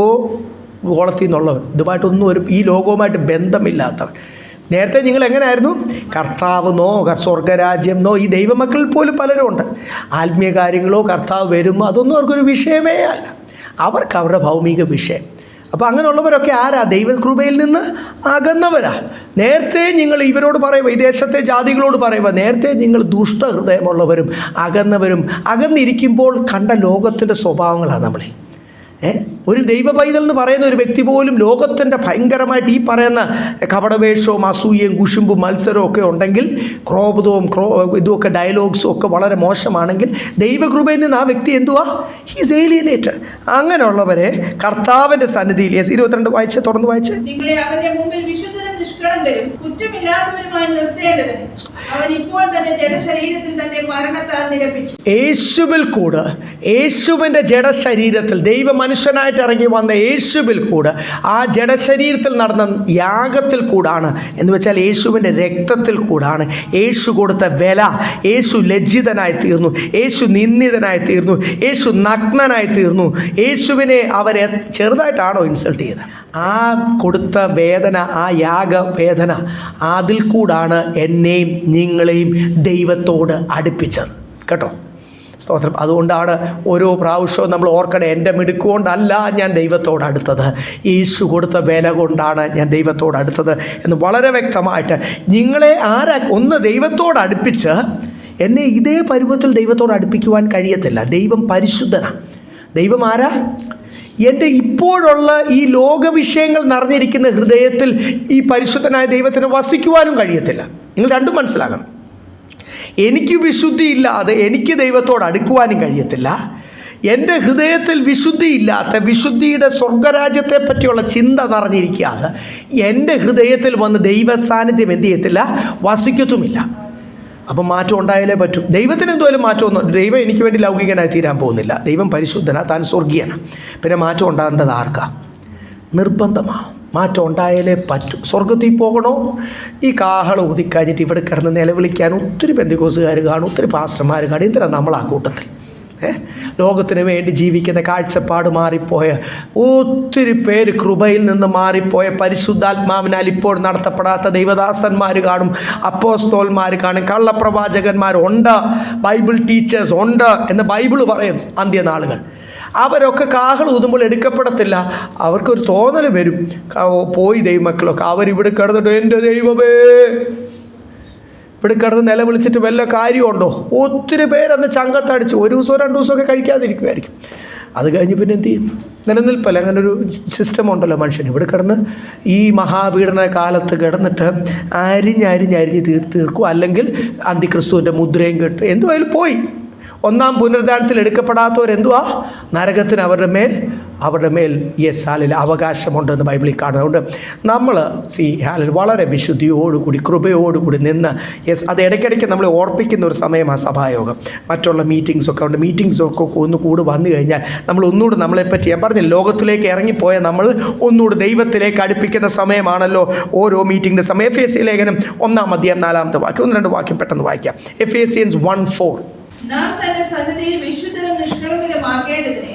ഗോളത്തിൽ നിന്നുള്ളവർ, ഇതുമായിട്ടൊന്നും ഈ ലോകവുമായിട്ട് ബന്ധമില്ലാത്തവർ. നേരത്തെ നിങ്ങൾ എങ്ങനെയായിരുന്നു? കർത്താവെന്നോ സ്വർഗരാജ്യമെന്നോ, ഈ ദൈവമക്കളിൽ പോലും പലരും ഉണ്ട്, ആത്മീയ കാര്യങ്ങളോ കർത്താവ് വരുമ്പോൾ അതൊന്നും അവർക്കൊരു വിഷയമേ അല്ല. അവർക്ക് അവരുടെ ഭൗമിക വിഷയം. അപ്പോൾ അങ്ങനെയുള്ളവരൊക്കെ ആരാ? ദൈവകൃപയിൽ നിന്ന് അകന്നവരാ. നേരത്തെ നിങ്ങൾ ഇവരോട് പറയുമ്പോൾ, ഈ ദേശത്തെ ജാതികളോട് പറയുമ്പോൾ, നേരത്തെ നിങ്ങൾ ദുഷ്ടഹൃദയമുള്ളവരും അകന്നവരും. അകന്നിരിക്കുമ്പോൾ കണ്ട ലോകത്തിൻ്റെ സ്വഭാവങ്ങളാണ് നമ്മളിൽ. ഒരു ദൈവ പൈതൽ എന്ന് പറയുന്ന ഒരു വ്യക്തി പോലും ലോകത്തിൻ്റെ ഭയങ്കരമായിട്ട് ഈ പറയുന്ന കപടവേഷവും അസൂയയും കുശുമ്പും മത്സരവും ഒക്കെ ഉണ്ടെങ്കിൽ, ക്രോധവും ഇതുമൊക്കെ ഡയലോഗ്സും ഒക്കെ വളരെ മോശമാണെങ്കിൽ, ദൈവകൃപയിൽ നിന്ന് ആ വ്യക്തി എന്തുവാ? He's alienated. അങ്ങനെയുള്ളവരെ കർത്താവിൻ്റെ സന്നിധിയിൽ 22 വായിച്ച് തുറന്ന് വായിച്ച്, നിങ്ങളെ അവന്റെ മുമ്പിൽ വിശുദ്ധരും നിഷ്കളങ്കരും കുറ്റമില്ലാത്തവരുമായി നിർത്തേണ്ടതിന് അവൻ ഇപ്പോൾ തന്നെ ജഡശരീരത്തിൽ തന്റെ മരണത്താൽ നിരപ്പിച്ചു. യേശുവിൽ കൂടെ, യേശുവിൻ്റെ ജഡശരീരത്തിൽ, ദൈവ മനുഷ്യനായിട്ട് ഇറങ്ങി വന്ന യേശുവിൽ കൂടെ, ആ ജഡശരീരത്തിൽ നടന്ന യാഗത്തിൽ കൂടാണ്, എന്ന് വെച്ചാൽ യേശുവിൻ്റെ രക്തത്തിൽ കൂടാണ് യേശു കൊടുത്ത വില. യേശു ലജ്ജിതനായി തീർന്നു, യേശു നിന്ദിതനായി തീർന്നു, യേശു നഗ്നനായി തീർന്നു. യേശുവിനെ അവരെ ചെറുതായിട്ടാണോ ഇൻസൾട്ട് ചെയ്തത്? ആ കൊടുത്ത വേദന, ആ യാഗവേദന, അതിൽ കൂടാണ് എന്നെയും നിങ്ങളെയും ദൈവത്തോട് അടുപ്പിച്ചത്. കേട്ടോ, സ്തോത്രം. അതുകൊണ്ടാണ് ഓരോ പ്രാവശ്യവും നമ്മൾ ഓർക്കണം, എൻ്റെ മിടുക്കുകൊണ്ടല്ല ഞാൻ ദൈവത്തോട് അടുത്തത്, യേശു കൊടുത്ത വില കൊണ്ടാണ് ഞാൻ ദൈവത്തോട് അടുത്തത് എന്ന് വളരെ വ്യക്തമായിട്ട്. നിങ്ങളെ ഒന്ന് ദൈവത്തോട് അടുപ്പിച്ച്, എന്നെ ഇതേ പരുവത്തിൽ ദൈവത്തോട് അടുപ്പിക്കുവാൻ കഴിയത്തില്ല. ദൈവം പരിശുദ്ധനാണ്. ദൈവം ആരാ? എൻ്റെ ഇപ്പോഴുള്ള ഈ ലോകവിഷയങ്ങൾ നിറഞ്ഞിരിക്കുന്ന ഹൃദയത്തിൽ ഈ പരിശുദ്ധനായ ദൈവത്തിന് വസിക്കുവാനും കഴിയത്തില്ല. നിങ്ങൾ രണ്ടും മനസ്സിലാക്കണം. എനിക്ക് വിശുദ്ധിയില്ലാതെ എനിക്ക് ദൈവത്തോട് അടുക്കുവാനും കഴിയത്തില്ല. എൻ്റെ ഹൃദയത്തിൽ വിശുദ്ധിയില്ലാത്ത, വിശുദ്ധിയുടെ സ്വർഗരാജ്യത്തെ പറ്റിയുള്ള ചിന്ത നിറഞ്ഞിരിക്കാതെ എൻ്റെ ഹൃദയത്തിൽ വന്ന് ദൈവ സാന്നിധ്യം എന്ത് ചെയ്യത്തില്ല? വസിക്കത്തുമില്ല. അപ്പം മാറ്റം ഉണ്ടായാലേ പറ്റൂ. ദൈവത്തിന് എന്തുമായാലും മാറ്റമൊന്നും, ദൈവം എനിക്ക് വേണ്ടി ലൗകികനായി തീരാൻ പോകുന്നില്ല. ദൈവം പരിശുദ്ധനാണ്, താൻ സ്വർഗീയനാണ്. പിന്നെ മാറ്റം ഉണ്ടാകേണ്ടത് ആർക്കാ? നിർബന്ധമാണ്. മാറ്റം ഉണ്ടായാലേ പറ്റൂ. സ്വർഗത്തിൽ പോകണോ? ഈ കാഹളം ഊതിക്കഴിഞ്ഞിട്ട് ഇവിടെ കിടന്ന് നിലവിളിക്കാൻ ഒത്തിരി പെന്തിക്കോസുകാർ കാണും, ഒത്തിരി പാസ്റ്റർമാർ കാണും. എന്തിനാണ് നമ്മൾ ആ കൂട്ടത്തിൽ? ലോകത്തിന് വേണ്ടി ജീവിക്കുന്ന കാഴ്ചപ്പാട് മാറിപ്പോയ ഒത്തിരി പേര്, കൃപയിൽ നിന്ന് മാറിപ്പോയ, പരിശുദ്ധാത്മാവിനാൽ ഇപ്പോൾ നടത്തപ്പെടാത്ത ദൈവദാസന്മാർ കാണും, അപ്പോസ്തോൽമാർ കാണും, കള്ളപ്രവാചകന്മാരുണ്ട്, ബൈബിൾ ടീച്ചേഴ്സ് ഉണ്ട് എന്ന് ബൈബിൾ പറയുന്നു. അന്ത്യനാളുകൾ അവരൊക്കെ കാഹളം ഊതുമ്പോൾ എടുക്കപ്പെടത്തില്ല. അവർക്കൊരു തോന്നൽ വരും, പോയി ദൈവമക്കളൊക്കെ അവരിവിടെ കിടന്നിട്ട് എൻ്റെ ദൈവമേ ഇവിടെ കിടന്ന് നിലവിളിച്ചിട്ട് വല്ല കാര്യമുണ്ടോ? ഒത്തിരി പേരന്ന് ചങ്കത്തടിച്ച് 1 ദിവസമോ 2 ദിവസമൊക്കെ കഴിക്കാതിരിക്കുമായിരിക്കും. അത് കഴിഞ്ഞ് പിന്നെ എന്ത് ചെയ്യും? നിലനിൽപ്പല്ല. അങ്ങനെ ഒരു സിസ്റ്റം ഉണ്ടല്ലോ മനുഷ്യന്. ഇവിടെ കിടന്ന് ഈ മഹാപീഡന കാലത്ത് കിടന്നിട്ട് അരിഞ്ഞ് തീർക്കും. അല്ലെങ്കിൽ അന്തിക്രിസ്തുവിൻ്റെ മുദ്രയും കെട്ട് എന്തുമായാലും പോയി. ഒന്നാം പുനരുദ്ധാനത്തിൽ എടുക്കപ്പെടാത്തവരെന്തുവാ? നരകത്തിന് അവരുടെ മേൽ യെസ് ഹാലിൽ അവകാശമുണ്ടെന്ന് ബൈബിളിൽ കാണുന്നത്. അതുകൊണ്ട് നമ്മൾ ഹാലിൽ വളരെ വിശുദ്ധിയോടുകൂടി കൃപയോടുകൂടി നിന്ന് അത് ഇടയ്ക്കിടയ്ക്ക് നമ്മൾ ഓർപ്പിക്കുന്ന ഒരു സമയമാണ് സഭായോഗം. മറ്റുള്ള മീറ്റിങ്സൊക്കെ ഉണ്ട്. മീറ്റിങ്സൊക്കെ ഒന്നുകൂടി വന്നു കഴിഞ്ഞാൽ നമ്മൾ ഒന്നുകൂടി നമ്മളെപ്പറ്റി ഞാൻ പറഞ്ഞില്ല, ലോകത്തിലേക്ക് ഇറങ്ങിപ്പോയാൽ നമ്മൾ ഒന്നുകൂടി ദൈവത്തിലേക്ക് അടുപ്പിക്കുന്ന സമയമാണല്ലോ ഓരോ മീറ്റിങ്ങിൻ്റെ സമയം. എഫേസ്യ ലേഖനം 1-ാം അധ്യായം 4-ാമത്തെ വാക്യം, 1-2 വാക്യം പെട്ടെന്ന് വായിക്കാം. എഫേസ്യൻസ് 1:4. നാം തന്നെ സന്നിധിയിൽ വിശുദ്ധരും നിഷ്കളങ്കരുമാകേണ്ടതിനെ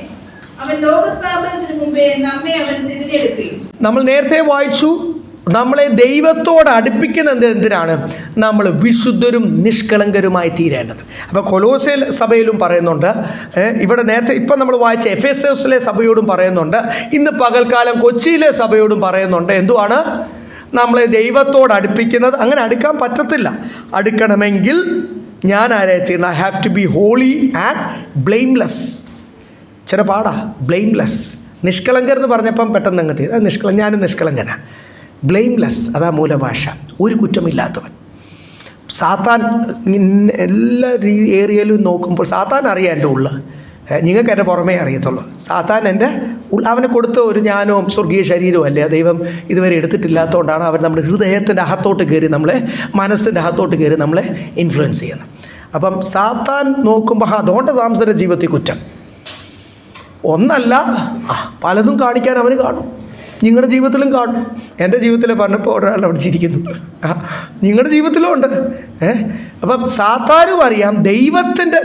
അവൻ ലോകസ്ഥാപനത്തിന് മുമ്പേ നമ്മെ അവൻ തിരഞ്ഞെടുക്കുകയും. നമ്മൾ നേരത്തെ വായിച്ചു, നമ്മളെ ദൈവത്തോട് അടുപ്പിക്കുന്നത് എന്തിനാണ്? നമ്മൾ വിശുദ്ധരും നിഷ്കളങ്കരുമായി തീരേണ്ടത്. അപ്പോൾ കൊലോസ്യ സഭയിലും പറയുന്നുണ്ട്, ഇവിടെ നേരത്തെ ഇപ്പം നമ്മൾ വായിച്ച എഫേസസിലെ സഭയോടും പറയുന്നുണ്ട്, ഇന്ന് പകൽക്കാലം കൊച്ചിയിലെ സഭയോടും പറയുന്നുണ്ട്. എന്തുവാണ്? നമ്മളെ ദൈവത്തോട് അടുപ്പിക്കുന്നത്. അങ്ങനെ അടുക്കാൻ പറ്റത്തില്ല. അടുക്കണമെങ്കിൽ ഞാൻ ആരായിത്തീരണം? I have to be holy and blameless. ചില പാടാ ബ്ലെയിംലെസ്. നിഷ്കളങ്കർ എന്ന് പറഞ്ഞപ്പം പെട്ടെന്ന് അങ്ങ് തീരും. ഞാനും നിഷ്കളങ്കനാണ്. ബ്ലെയിംലെസ്, അതാ മൂലഭാഷ. ഒരു കുറ്റമില്ലാത്തവൻ. സാത്താൻ എല്ലാ ഏരിയയിലും നോക്കുമ്പോൾ സാത്താൻ അറിയാം എൻ്റെ ഉള്ളിൽ. നിങ്ങൾക്ക് എൻ്റെ പുറമേ അറിയത്തുള്ളൂ. സാത്താൻ എൻ്റെ അവനെ കൊടുത്ത ഒരു ജ്ഞാനവും സ്വർഗീയ ശരീരവും അല്ലേ ദൈവം ഇതുവരെ എടുത്തിട്ടില്ലാത്തതുകൊണ്ടാണ് അവൻ നമ്മുടെ ഹൃദയത്തിൻ്റെ അകത്തോട്ട് കയറി, നമ്മളെ മനസ്സിൻ്റെ അകത്തോട്ട് കയറി നമ്മളെ ഇൻഫ്ലുവൻസ് ചെയ്യുന്നത്. അപ്പം സാത്താൻ നോക്കുമ്പോൾ അതുകൊണ്ട് സാംസന്റെ ജീവിതത്തിൽ കുറ്റം ഒന്നല്ല, പലതും കാണിക്കാൻ അവന് കാണും. നിങ്ങളുടെ ജീവിതത്തിലും കാണും. എൻ്റെ ജീവിതത്തിൽ പറഞ്ഞപ്പോൾ ഒരാൾ അവിടെ ചിരിക്കുന്നു. നിങ്ങളുടെ ജീവിതത്തിലും ഉണ്ട്. അപ്പം സാത്താനും അറിയാം.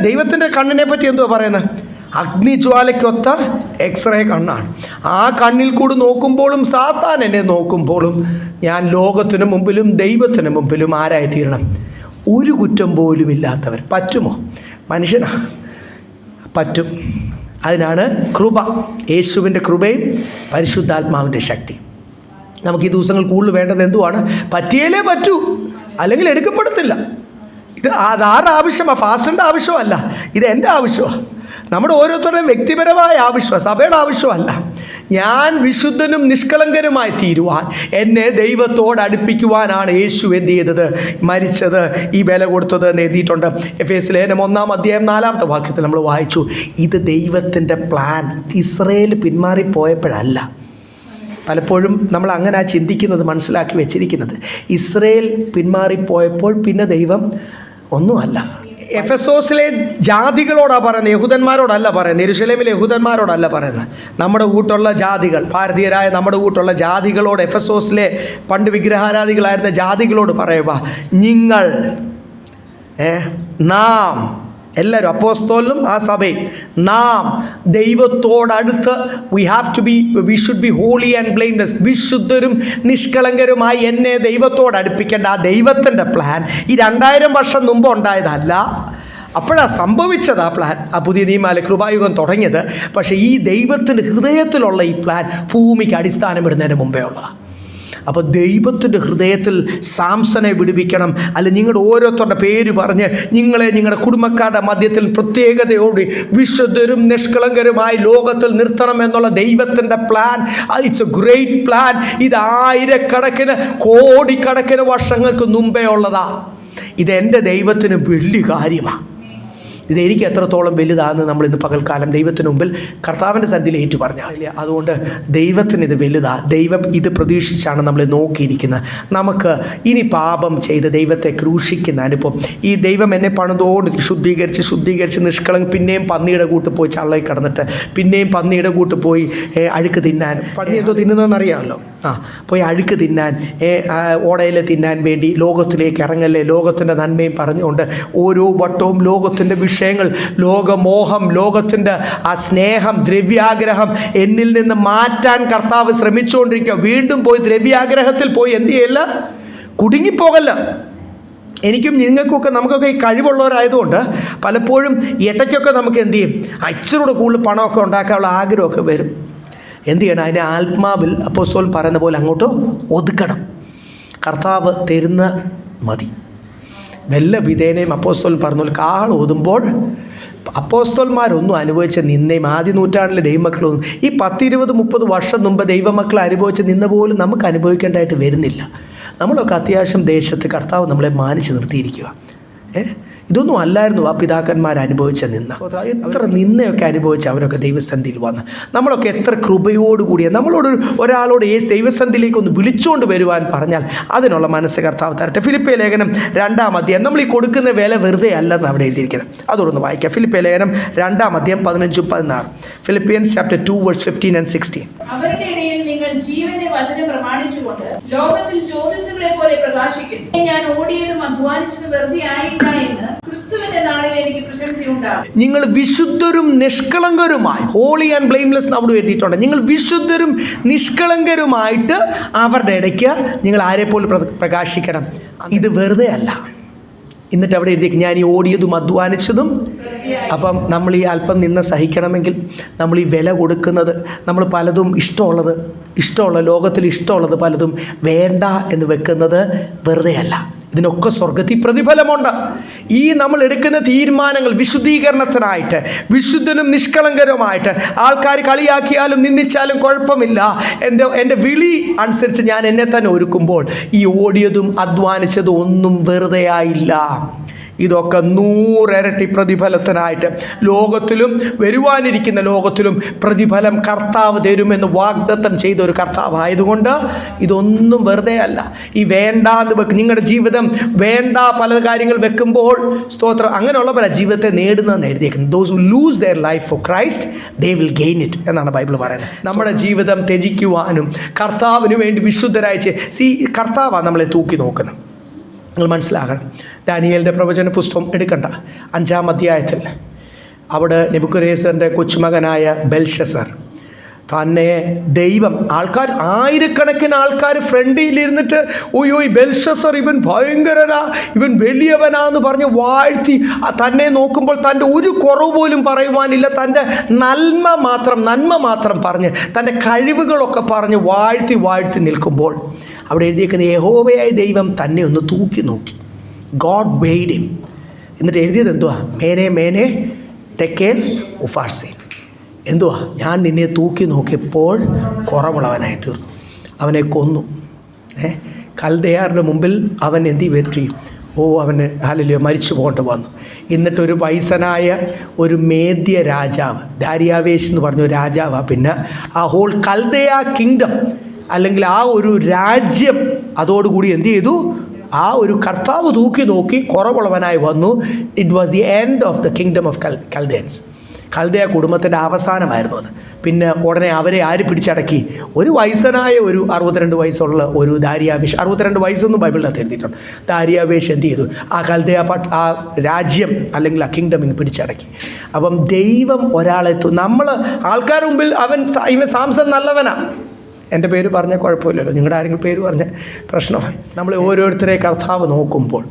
ദൈവത്തിൻ്റെ കണ്ണിനെ പറ്റി എന്തുവാ പറയുന്നത്? അഗ്നിജ്വാലയ്ക്കൊത്ത എക്സ്റേ കണ്ണാണ്. ആ കണ്ണിൽ കൂടി നോക്കുമ്പോഴും സാത്താൻ എന്നെ നോക്കുമ്പോഴും ഞാൻ ലോകത്തിന് മുമ്പിലും ദൈവത്തിന് മുമ്പിലും ആരായിത്തീരണം? ഒരു കുറ്റം പോലും ഇല്ലാത്തവർ. പറ്റുമോ? മനുഷ്യനാ പറ്റും. അതിനാണ് കൃപ, യേശുവിൻ്റെ കൃപയും പരിശുദ്ധാത്മാവിൻ്റെ ശക്തി. നമുക്ക് ഈ ദിവസങ്ങൾ കൂടുതൽ വേണ്ടത് എന്തുവാണ്? പറ്റിയാലേ പറ്റൂ, അല്ലെങ്കിൽ എടുക്കപ്പെടത്തില്ല. അതാരുടെ ആവശ്യമാണ്? പാസ്റ്ററിൻ്റെ ആവശ്യമല്ല, ഇത് എൻ്റെ ആവശ്യമാണ്. നമ്മുടെ ഓരോരുത്തരുടെയും വ്യക്തിപരമായ ആവശ്യമാണ്, സഭയുടെ ആവശ്യമല്ല. ഞാൻ വിശുദ്ധനും നിഷ്കളങ്കരുമായി തീരുവാൻ, എന്നെ ദൈവത്തോട് അടുപ്പിക്കുവാനാണ് യേശു എന്ത് ചെയ്തത്? മരിച്ചത്, ഈ വില കൊടുത്തത് എന്ന് എഴുതിയിട്ടുണ്ട്. എഫേസ്യ ലേഖനം 1-ാം അധ്യായം 4-ാമത്തെ വാക്യത്തിൽ നമ്മൾ വായിച്ചു. ഇത് ദൈവത്തിൻ്റെ പ്ലാൻ. ഇസ്രായേൽ പിന്മാറിപ്പോയപ്പോഴല്ല. പലപ്പോഴും നമ്മൾ അങ്ങനെ ചിന്തിക്കുന്നത്, മനസ്സിലാക്കി വെച്ചിരിക്കുന്നത്. ഇസ്രായേൽ പിന്മാറിപ്പോയപ്പോൾ പിന്നെ ദൈവം ഒന്നുമല്ല. എഫെസോസിലെ ജാതികളോടാണ് പറയുന്നത്, യഹൂദന്മാരോടല്ല പറയുന്നത്. യെരൂശലേമിലെ യഹൂദന്മാരോടല്ല പറയുന്നത്. നമ്മുടെ കൂട്ടുള്ള ജാതികൾ, ഭാരതീയരായ നമ്മുടെ കൂട്ടുള്ള ജാതികളോട്, എഫെസോസിലെ പണ്ട് വിഗ്രഹാരാധികളായിരുന്ന ജാതികളോട് പറയുക, നിങ്ങൾ നാം എല്ലാവരും, അപ്പോസ്തലനും ആ സഭയും, നാം ദൈവത്തോടടുത്ത് we should be holy and blameless, വിശുദ്ധരും നിഷ്കളങ്കരുമായി എന്നെ ദൈവത്തോട് അടുപ്പിക്കേണ്ട ആ ദൈവത്തിൻ്റെ പ്ലാൻ ഈ 2000 വർഷം മുമ്പ് ഉണ്ടായതല്ല. അപ്പോഴാണ് സംഭവിച്ചത് ആ പ്ലാൻ. ആ പുതിയ നിയമത്തിലെ കൃപായുഗം തുടങ്ങിയത്. പക്ഷേ ഈ ദൈവത്തിൻ്റെ ഹൃദയത്തിലുള്ള ഈ പ്ലാൻ ഭൂമിക്ക് അടിസ്ഥാനമിടുന്നതിന് മുമ്പേ ഉള്ളതാണ്. അപ്പോൾ ദൈവത്തിൻ്റെ ഹൃദയത്തിൽ സാംസനെ വിടുവിക്കണം. അല്ല, നിങ്ങളുടെ ഓരോരുത്തരുടെ പേര് പറഞ്ഞ് നിങ്ങളുടെ കുടുംബക്കാരുടെ മധ്യത്തിൽ പ്രത്യേകതയോട് വിശുദ്ധരും നിഷ്കളങ്കരുമായി ലോകത്തിൽ നിർത്തണം എന്നുള്ള ദൈവത്തിൻ്റെ plan, it's A great plan. ഇത് ആയിരക്കണക്കിന് കോടിക്കണക്കിന് വർഷങ്ങൾക്ക് മുമ്പേ ഉള്ളതാണ്. ഇതെൻ്റെ ദൈവത്തിന് വലിയ കാര്യമാണ്. ഇതെനിക്ക് എത്രത്തോളം വലുതാണെന്ന് നമ്മൾ ഇന്ന് പകൽക്കാലം ദൈവത്തിന് മുമ്പിൽ കർത്താവിൻ്റെ സന്നിധിയിൽ ഏറ്റു പറഞ്ഞാൽ. അതുകൊണ്ട് ദൈവത്തിന് ഇത് വലുതാണ്. ദൈവം ഇത് പ്രതീക്ഷിച്ചാണ് നമ്മളെ നോക്കിയിരിക്കുന്നത്. നമുക്ക് ഇനി പാപം ചെയ്ത് ദൈവത്തെ ക്രൂശിക്കുന്ന അനുഭവം, ഈ ദൈവം എന്നെ പണിതോണ്ട് ശുദ്ധീകരിച്ച് നിഷ്കളങ്ക, പിന്നെയും പന്നിയുടെ കൂട്ട് പോയി ചള്ളയിൽ കിടന്നിട്ട് പിന്നെയും പന്നിയുടെ കൂട്ട് പോയി അഴുക്ക് തിന്നാൻ, പന്നി എന്തോ തിന്നുന്നതെന്നറിയാമല്ലോ, പോയി അഴുക്ക് തിന്നാൻ, ഓടയിൽ തിന്നാൻ വേണ്ടി ലോകത്തിലേക്ക് ഇറങ്ങല്ലേ, ലോകത്തിൻ്റെ നന്മയും പറഞ്ഞുകൊണ്ട് ഓരോ വട്ടവും ലോകത്തിൻ്റെ വിഷയങ്ങൾ, ലോകമോഹം, ലോകത്തിൻ്റെ ആ സ്നേഹം, ദ്രവ്യാഗ്രഹം എന്നിൽ നിന്ന് മാറ്റാൻ കർത്താവ് ശ്രമിച്ചുകൊണ്ടിരിക്കുക. വീണ്ടും പോയി ദ്രവ്യാഗ്രഹത്തിൽ പോയി എന്ത് ചെയ്യല്ല? കുടുങ്ങിപ്പോകല്ല. എനിക്കും നിങ്ങൾക്കൊക്കെ, നമുക്കൊക്കെ ഈ കഴിവുള്ളവരായതുകൊണ്ട് പലപ്പോഴും ഇടയ്ക്കൊക്കെ നമുക്ക് എന്ത് ചെയ്യും, ഇച്ചിരൂടെ കൂടുതൽ പണമൊക്കെ ഉണ്ടാക്കാനുള്ള ആഗ്രഹമൊക്കെ വരും. എന്ത് ചെയ്യണം? അതിനെ ആത്മാവിൽ അപ്പോസ്തലൻ പറയുന്ന പോലെ അങ്ങോട്ട് ഒതുക്കണം. കർത്താവ് തരുന്ന മതി. വല്ല വിധേനയും അപ്പോസ്തലൻ പറഞ്ഞ പോലെ കാൾ ഓതുമ്പോൾ അപ്പോസ്തലന്മാരൊന്നും അനുഭവിച്ച നിന്നയും ആദ്യ നൂറ്റാണ്ടിലെ ദൈവമക്കളൊന്നും ഈ 10, 20, 30 വർഷം മുമ്പ് ദൈവമക്കൾ അനുഭവിച്ച നിന്ന പോലും നമുക്ക് അനുഭവിക്കേണ്ടതായിട്ട് വരുന്നില്ല. നമ്മളൊക്കെ അത്യാവശ്യം ദേശത്ത് കർത്താവ് നമ്മളെ മാനിച്ച് നിർത്തിയിരിക്കുക. ഇതൊന്നും അല്ലായിരുന്നു ആ പിതാക്കന്മാർ അനുഭവിച്ച നിന്ന. എത്ര നിന്നയൊക്കെ അനുഭവിച്ച് അവരൊക്കെ ദൈവസന്നിധിയിൽ വന്ന്. നമ്മളൊക്കെ എത്ര കൃപയോടുകൂടിയ നമ്മളോട് ഒരാളോട് ദൈവസന്നിധിയിലേക്ക് ഒന്ന് വിളിച്ചുകൊണ്ട് വരുവാൻ പറഞ്ഞാൽ അതിനുള്ള മനസ്സ് കർത്താവ് തരട്ടെ. ഫിലിപ്പിയ ലേഖനം 2-ാം അധ്യായം. നമ്മൾ ഈ കൊടുക്കുന്ന വില വെറുതെ അല്ലെന്ന് അവിടെ എഴുതിയിരിക്കുന്നത്. അതോടൊന്ന് വായിക്കാം. ഫിലിപ്പിയ ലേഖനം 2-ാം അധ്യായം 15-16. Philippians chapter 2 verse 15 and 16. അവരുടെ ഇടയിൽ നിങ്ങൾ ജീവന്റെ വചനം പ്രമാണിച്ചുകൊണ്ട് ലോകത്തിൽ ജ്യോതിസുകളെ പോലെ പ്രകാശിക്കുന്നു. ഞാൻ ഓടിയതും അധ്വാനിച്ചതും വെറുതെ ആയില്ല എന്ന് ക്രിസ്തുവിന്റെ നാളിൽ എനിക്ക് പ്രശംസയുണ്ടാകും. നിങ്ങൾ വിശുദ്ധരും നിഷ്കളങ്കരുമായി, ഹോളി ആൻഡ് ബ്ലെയിംലെസ് അവിടെ എഴുതിയിട്ടുണ്ട്. നിങ്ങൾ വിശുദ്ധരും നിഷ്കളങ്കരുമായിട്ട് അവരുടെ ഇടയ്ക്ക് നിങ്ങൾ ആരെപ്പോലും പ്രകാശിക്കണം. ഇത് വെറുതെ അല്ല. എന്നിട്ട് അവിടെ എഴുതിയേക്കും ഞാൻ ഈ ഓടിയതും അധ്വാനിച്ചതും. അപ്പം നമ്മൾ ഈ അല്പം നിന്ന് സഹിക്കണമെങ്കിൽ നമ്മൾ ഈ വില കൊടുക്കുന്നത്, നമ്മൾ പലതും ഇഷ്ടമുള്ള ലോകത്തിൽ ഇഷ്ടമുള്ളത് പലതും വേണ്ട എന്ന് വെക്കുന്നത് വെറുതെ അല്ല. ഇതിനൊക്കെ സ്വർഗത്തിൽ പ്രതിഫലമുണ്ട്. ഈ നമ്മൾ എടുക്കുന്ന തീരുമാനങ്ങൾ വിശുദ്ധീകരണത്തിനായിട്ട്, വിശുദ്ധനും നിഷ്കളങ്കരുമായിട്ട്, ആൾക്കാർ കളിയാക്കിയാലും നിന്ദിച്ചാലും കുഴപ്പമില്ല, എൻ്റെ വിളി അനുസരിച്ച് ഞാൻ എന്നെ തന്നെ ഒരുക്കുമ്പോൾ ഈ ഓടിയതും അധ്വാനിച്ചതും ഒന്നും വെറുതെ ആയില്ല. ഇതൊക്കെ 100 ഇരട്ടി പ്രതിഫലത്തിനായിട്ട് ലോകത്തിലും വരുവാനിരിക്കുന്ന ലോകത്തിലും പ്രതിഫലം കർത്താവ് തരുമെന്ന് വാഗ്ദത്തം ചെയ്ത ഒരു കർത്താവ് ആയതുകൊണ്ട് ഇതൊന്നും വെറുതെ അല്ല. ഈ വേണ്ട എന്ന് നിങ്ങളുടെ ജീവിതം വേണ്ട പല കാര്യങ്ങൾ വെക്കുമ്പോൾ സ്തോത്രം, അങ്ങനെയുള്ളവരാ ജീവിതത്തെ നേടുന്നതെന്ന് എഴുതിയേക്കുന്നത്. Those who lose their life for Christ they will gain it എന്നാണ് ബൈബിൾ പറയുന്നത്. നമ്മുടെ ജീവിതം ത്യജിക്കുവാനും കർത്താവിന് വേണ്ടി വിശുദ്ധരായി കർത്താവാണ് നമ്മളെ തൂക്കി നോക്കുന്നത്. നിങ്ങൾ മനസ്സിലാക്കണം. ദാനിയേലിൻ്റെ പ്രവചന പുസ്തകം എടുക്കണ്ട, 5-ാം അധ്യായത്തിൽ അവിടെ നെബൂഖദ്നേസറിൻ്റെ കൊച്ചുമകനായ ബെൽഷസർ തന്നെ ദൈവം ആയിരക്കണക്കിന് ആൾക്കാർ ഫ്രണ്ടിലിരുന്നിട്ട് ഓയ്യോ ഈ ബെൽഷസർ ഇവൻ ഭയങ്കരനാ, ഇവൻ വലിയവനാന്ന് പറഞ്ഞ് വാഴ്ത്തി തന്നെ നോക്കുമ്പോൾ തൻ്റെ ഒരു കുറവ് പോലും പറയുവാനില്ല. തൻ്റെ നന്മ മാത്രം പറഞ്ഞ് തൻ്റെ കഴിവുകളൊക്കെ പറഞ്ഞ് വാഴ്ത്തി നിൽക്കുമ്പോൾ അവിടെ എഴുതിയേക്കുന്ന യഹോവയായ ദൈവം തന്നെ ഒന്ന് തൂക്കി നോക്കി. God weighed him. എന്നിട്ട് എഴുതിയത് എന്തുവാ? മേനെ തെക്കേൽ ഉഫാർസീൻ. എന്തുവാ? ഞാൻ നിന്നെ തൂക്കി നോക്കിയപ്പോൾ കുറവുള്ളവനായി തീർന്നു. അവനെ കൊന്നു. കൽദയാരുടെ മുമ്പിൽ അവൻ എന്തി പറ്റി? അവന് ഹല്ലേലൂയ മരിച്ചു പോകേണ്ടി വന്നു. എന്നിട്ടൊരു വയസ്സനായ ഒരു മേദ്യ രാജാവ്, ദാരിയാവേശ് എന്ന് പറഞ്ഞ രാജാവാണ് പിന്നെ ആ ഹോൾ കൽദയ കിങ്ഡം അല്ലെങ്കിൽ ആ ഒരു രാജ്യം അതോടുകൂടി എന്ത് ചെയ്തു? ആ ഒരു കർത്താവ് തൂക്കി നോക്കി കുറവുള്ളവനായി വന്നു. It was the end of the kingdom of Chaldeans. കൽദയ കുടുംബത്തിൻ്റെ അവസാനമായിരുന്നു അത്. പിന്നെ ഉടനെ അവരെ ആര് പിടിച്ചടക്കി? ഒരു വയസ്സനായ ഒരു 62 വയസ്സുള്ള ഒരു ദാരിയാവേശ്, 62 വയസ്സൊന്നും ബൈബിളിനകത്ത് എഴുതിയിട്ടുണ്ട്. ദാരിയാവേശ് എന്ത് ചെയ്തു? ആ കൽദയ ആ രാജ്യം അല്ലെങ്കിൽ ആ കിങ്ഡം ഇങ്ങ് പിടിച്ചടക്കി. അപ്പം ദൈവം ഒരാളെ നമ്മൾ ആൾക്കാരുടെ മുമ്പിൽ ഇവൻ സാംസൺ നല്ലവനാണ്, എൻ്റെ പേര് പറഞ്ഞാൽ കുഴപ്പമില്ലല്ലോ, നിങ്ങളുടെ ആരെങ്കിലും പേര് പറഞ്ഞാൽ പ്രശ്നമായി. നമ്മൾ ഓരോരുത്തരെ കർത്താവ് നോക്കുമ്പോൾ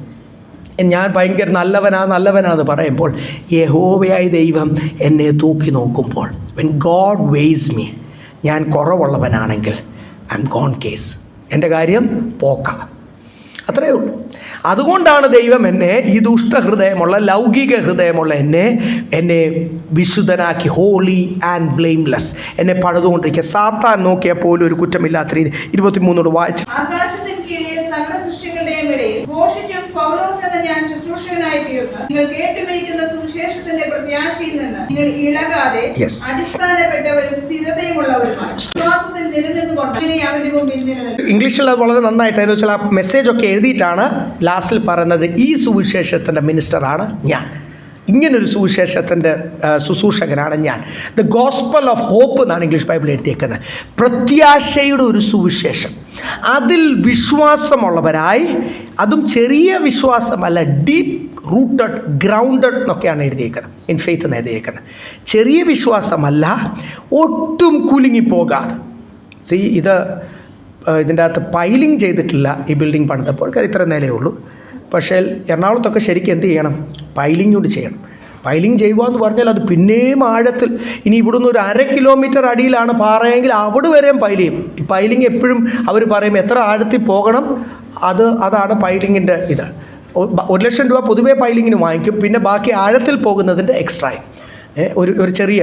ഞാൻ ഭയങ്കര നല്ലവനാന്ന് പറയുമ്പോൾ യഹോവയായ ദൈവം എന്നെ തൂക്കി നോക്കുമ്പോൾ വെൻ ഗോഡ് വെയ്സ് മീ, ഞാൻ കുറവുള്ളവനാണെങ്കിൽ ഐ എം ഗോൺ കേസ്, എൻ്റെ കാര്യം പോക്ക. അത്രയേ ഉള്ളൂ. അതുകൊണ്ടാണ് ദൈവം എന്നെ ഈ ദുഷ്ടഹൃദയമുള്ള ലൗകിക ഹൃദയമുള്ള എന്നെ വിശുദ്ധനാക്കി, ഹോളി ആൻഡ് ബ്ലെയിംലെസ് എന്നെ പണിതുകൊണ്ടിരിക്കുക. സാത്താൻ നോക്കിയാൽ പോലും ഒരു കുറ്റമില്ലാത്ത രീതി. 23 വായിച്ചു. ആകാശത്തിന് കീഴിലെ സകല സൃഷ്ടികളുടെയും ഇടയിൽ ഘോഷിച്ചും പൗലോസ് എന്ന ഞാൻ ശുശ്രൂഷകനായി തീർന്നു. നിങ്ങൾ കേട്ടുമരിക്കുന്ന സുവിശേഷത്തിന്റെ പ്രത്യാശയിൽ നിന്ന് നിങ്ങൾ ഇളകാതെ അടിസ്ഥാനപ്പെട്ടവരും സ്ഥിരതയുമുള്ളവരുമാണ് വിശ്വാസത്തിൽ നിലനിന്നുകൊണ്ട് അവന്റെ മുമ്പിൽ നിലനിൽക്കും. ഇംഗ്ലീഷിൽ അത് വളരെ നന്നായിട്ട് എന്ന് വെച്ചാൽ ആ മെസ്സേജ് ഒക്കെ എഴുതിയിട്ടാണ് ലാസ്റ്റിൽ പറയുന്നത് ഈ സുവിശേഷത്തിൻ്റെ മിനിസ്റ്ററാണ് ഞാൻ, ഇങ്ങനൊരു സുവിശേഷത്തിൻ്റെ ശുശ്രൂഷകനാണ് ഞാൻ. ദ ഗോസ്പൽ ഓഫ് ഹോപ്പ് എന്നാണ് ഇംഗ്ലീഷ് ബൈബിൾ എഴുതിയേക്കുന്നത്. പ്രത്യാശയുടെ ഒരു സുവിശേഷം, അതിൽ വിശ്വാസമുള്ളവരായി, അതും ചെറിയ വിശ്വാസമല്ല, ഡീപ്പ് റൂട്ടഡ് ഗ്രൗണ്ടഡ് എന്നൊക്കെയാണ് എഴുതിയേക്കുന്നത്, ഇൻ ഫെയ്ത്ത് എന്ന് എഴുതിയേക്കുന്നത്. ചെറിയ വിശ്വാസമല്ല, ഒട്ടും കുലുങ്ങിപ്പോകാതെ. ഇതിൻ്റെ അകത്ത് പൈലിംഗ് ചെയ്തിട്ടില്ല ഈ ബിൽഡിംഗ് പണിതപ്പോൾ, കാര്യം ഇത്ര നിലയേ ഉള്ളൂ. പക്ഷേ എറണാകുളത്തൊക്കെ ശരിക്കും എന്ത് ചെയ്യണം? പൈലിംഗ് കൊണ്ട് ചെയ്യണം. പൈലിംഗ് ചെയ്യുക എന്ന് പറഞ്ഞാൽ അത് പിന്നെയും ആഴത്തിൽ, ഇനി ഇവിടുന്ന് ഒരു 1/2 കിലോമീറ്റർ അടിയിലാണ് പാറയെങ്കിൽ അവിടെ വരെയും പൈൽ ചെയ്യും. ഈ പൈലിംഗ് എപ്പോഴും അവർ പറയും എത്ര ആഴത്തിൽ പോകണം, അതാണ് പൈലിങ്ങിൻ്റെ ഇത്. 1 ലക്ഷം രൂപ പൊതുവേ പൈലിങ്ങിന് വാങ്ങിക്കും, പിന്നെ ബാക്കി ആഴത്തിൽ പോകുന്നതിൻ്റെ എക്സ്ട്രായും. ഒരു ചെറിയ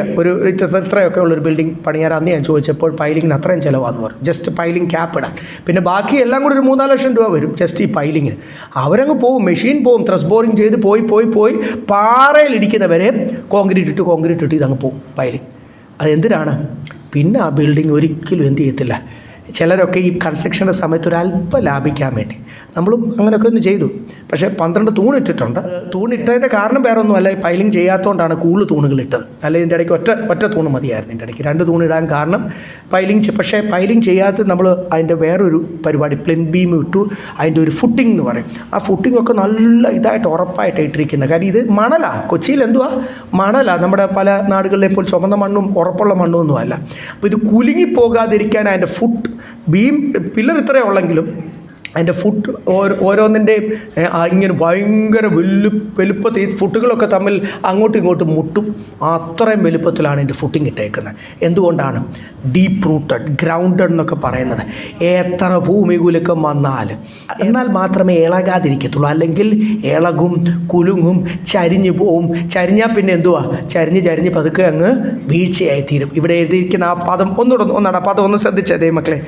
ഇത്രയൊക്കെ ഉള്ളൊരു ബിൽഡിംഗ് പണിയാൻ അന്ന് ഞാൻ ചോദിച്ചപ്പോൾ പൈലിങ്ങിന് അത്രയും ചിലവാന്ന് പറഞ്ഞു. ജസ്റ്റ് പൈലിംഗ് ക്യാപ്പ് ഇടാൻ. പിന്നെ ബാക്കി എല്ലാം കൂടി ഒരു 3-4 ലക്ഷം രൂപ വരും ജസ്റ്റ് ഈ പൈലിങ്ങിന്. അവരങ്ങ് പോവും, മെഷീൻ പോവും, ത്രസ് ബോറിങ് ചെയ്ത് പോയി പാറയിൽ ഇടിക്കുന്നവരെ കോൺക്രീറ്റ് ഇട്ട് ഇതങ്ങ് പോവും പൈലിങ്. അതെന്തിനാണ്? പിന്നെ ആ ബിൽഡിംഗ് ഒരിക്കലും എന്ത് ചെയ്യത്തില്ല. ചിലരൊക്കെ ഈ കൺസ്ട്രക്ഷൻ്റെ സമയത്ത് ഒരല്പം ലാഭിക്കാൻ വേണ്ടി നമ്മളും അങ്ങനെയൊക്കെ ഒന്ന് ചെയ്തു. പക്ഷേ 12 തൂണിട്ടിട്ടുണ്ട്. തൂണിട്ടതിൻ്റെ കാരണം വേറെ ഒന്നുമല്ല, ഈ പൈലിംഗ് ചെയ്യാത്തതുകൊണ്ടാണ് കൂടുതൽ തൂണുകൾ ഇട്ടത്. അല്ലെങ്കിൽ ഇതിൻ്റെ ഇടയ്ക്ക് ഒറ്റ തൂണ് മതിയായിരുന്നു. ഇതിൻ്റെ ഇടയ്ക്ക് 2 തൂണിടാൻ കാരണം പക്ഷേ പൈലിംഗ് ചെയ്യാത്ത നമ്മൾ അതിൻ്റെ വേറൊരു പരിപാടി പ്ലിൻ ബീം ഇട്ടു. അതിൻ്റെ ഒരു ഫുട്ടിംഗ് എന്ന് പറയും. ആ ഫുട്ടിംഗ് ഒക്കെ നല്ല ഇതായിട്ട് ഉറപ്പായിട്ട് ഇട്ടിരിക്കുന്നത്. കാര്യം ഇത് മണലാണ്. കൊച്ചിയിൽ എന്തുവാ മണലാണ്. നമ്മുടെ പല നാടുകളിലെ ഇപ്പോൾ ചുമന്ന മണ്ണും ഉറപ്പുള്ള മണ്ണും ഒന്നും അല്ല. അപ്പോൾ ഇത് കുലുങ്ങിപ്പോകാതിരിക്കാൻ അതിൻ്റെ ഫുട്ട് ബീം പില്ലർ ഇത്രയേ ഉള്ളെങ്കിലും അതിൻ്റെ ഫുട്ട് ഓരോന്നിൻ്റെയും ഇങ്ങനെ ഭയങ്കര വലുപ്പത്തിൽ ഈ ഫുട്ടുകളൊക്കെ തമ്മിൽ അങ്ങോട്ടും ഇങ്ങോട്ടും മുട്ടും. അത്രയും വലുപ്പത്തിലാണ് ഇതിൻ്റെ ഫുട്ടിങ് ഇട്ടേക്കുന്നത്. എന്തുകൊണ്ടാണ്? ഡീപ്പ് റൂട്ടഡ്, ഗ്രൗണ്ടഡ് എന്നൊക്കെ പറയുന്നത്. എത്ര ഭൂമി കുലുക്കം വന്നാലും എന്നാൽ മാത്രമേ ഇളകാതിരിക്കത്തുള്ളൂ. അല്ലെങ്കിൽ ഇളകും, കുലുങ്ങും, ചരിഞ്ഞു പോവും. ചരിഞ്ഞാൽ പിന്നെ എന്തുവാ? ചരിഞ്ഞ് പതുക്കെ അങ്ങ് വീഴ്ചയായിത്തീരും. ഇവിടെ എഴുതിയിരിക്കുന്ന ആ പദം ഒന്നാണ് ആ പദം ഒന്ന് ശ്രദ്ധിച്ചതേ മക്കളെ.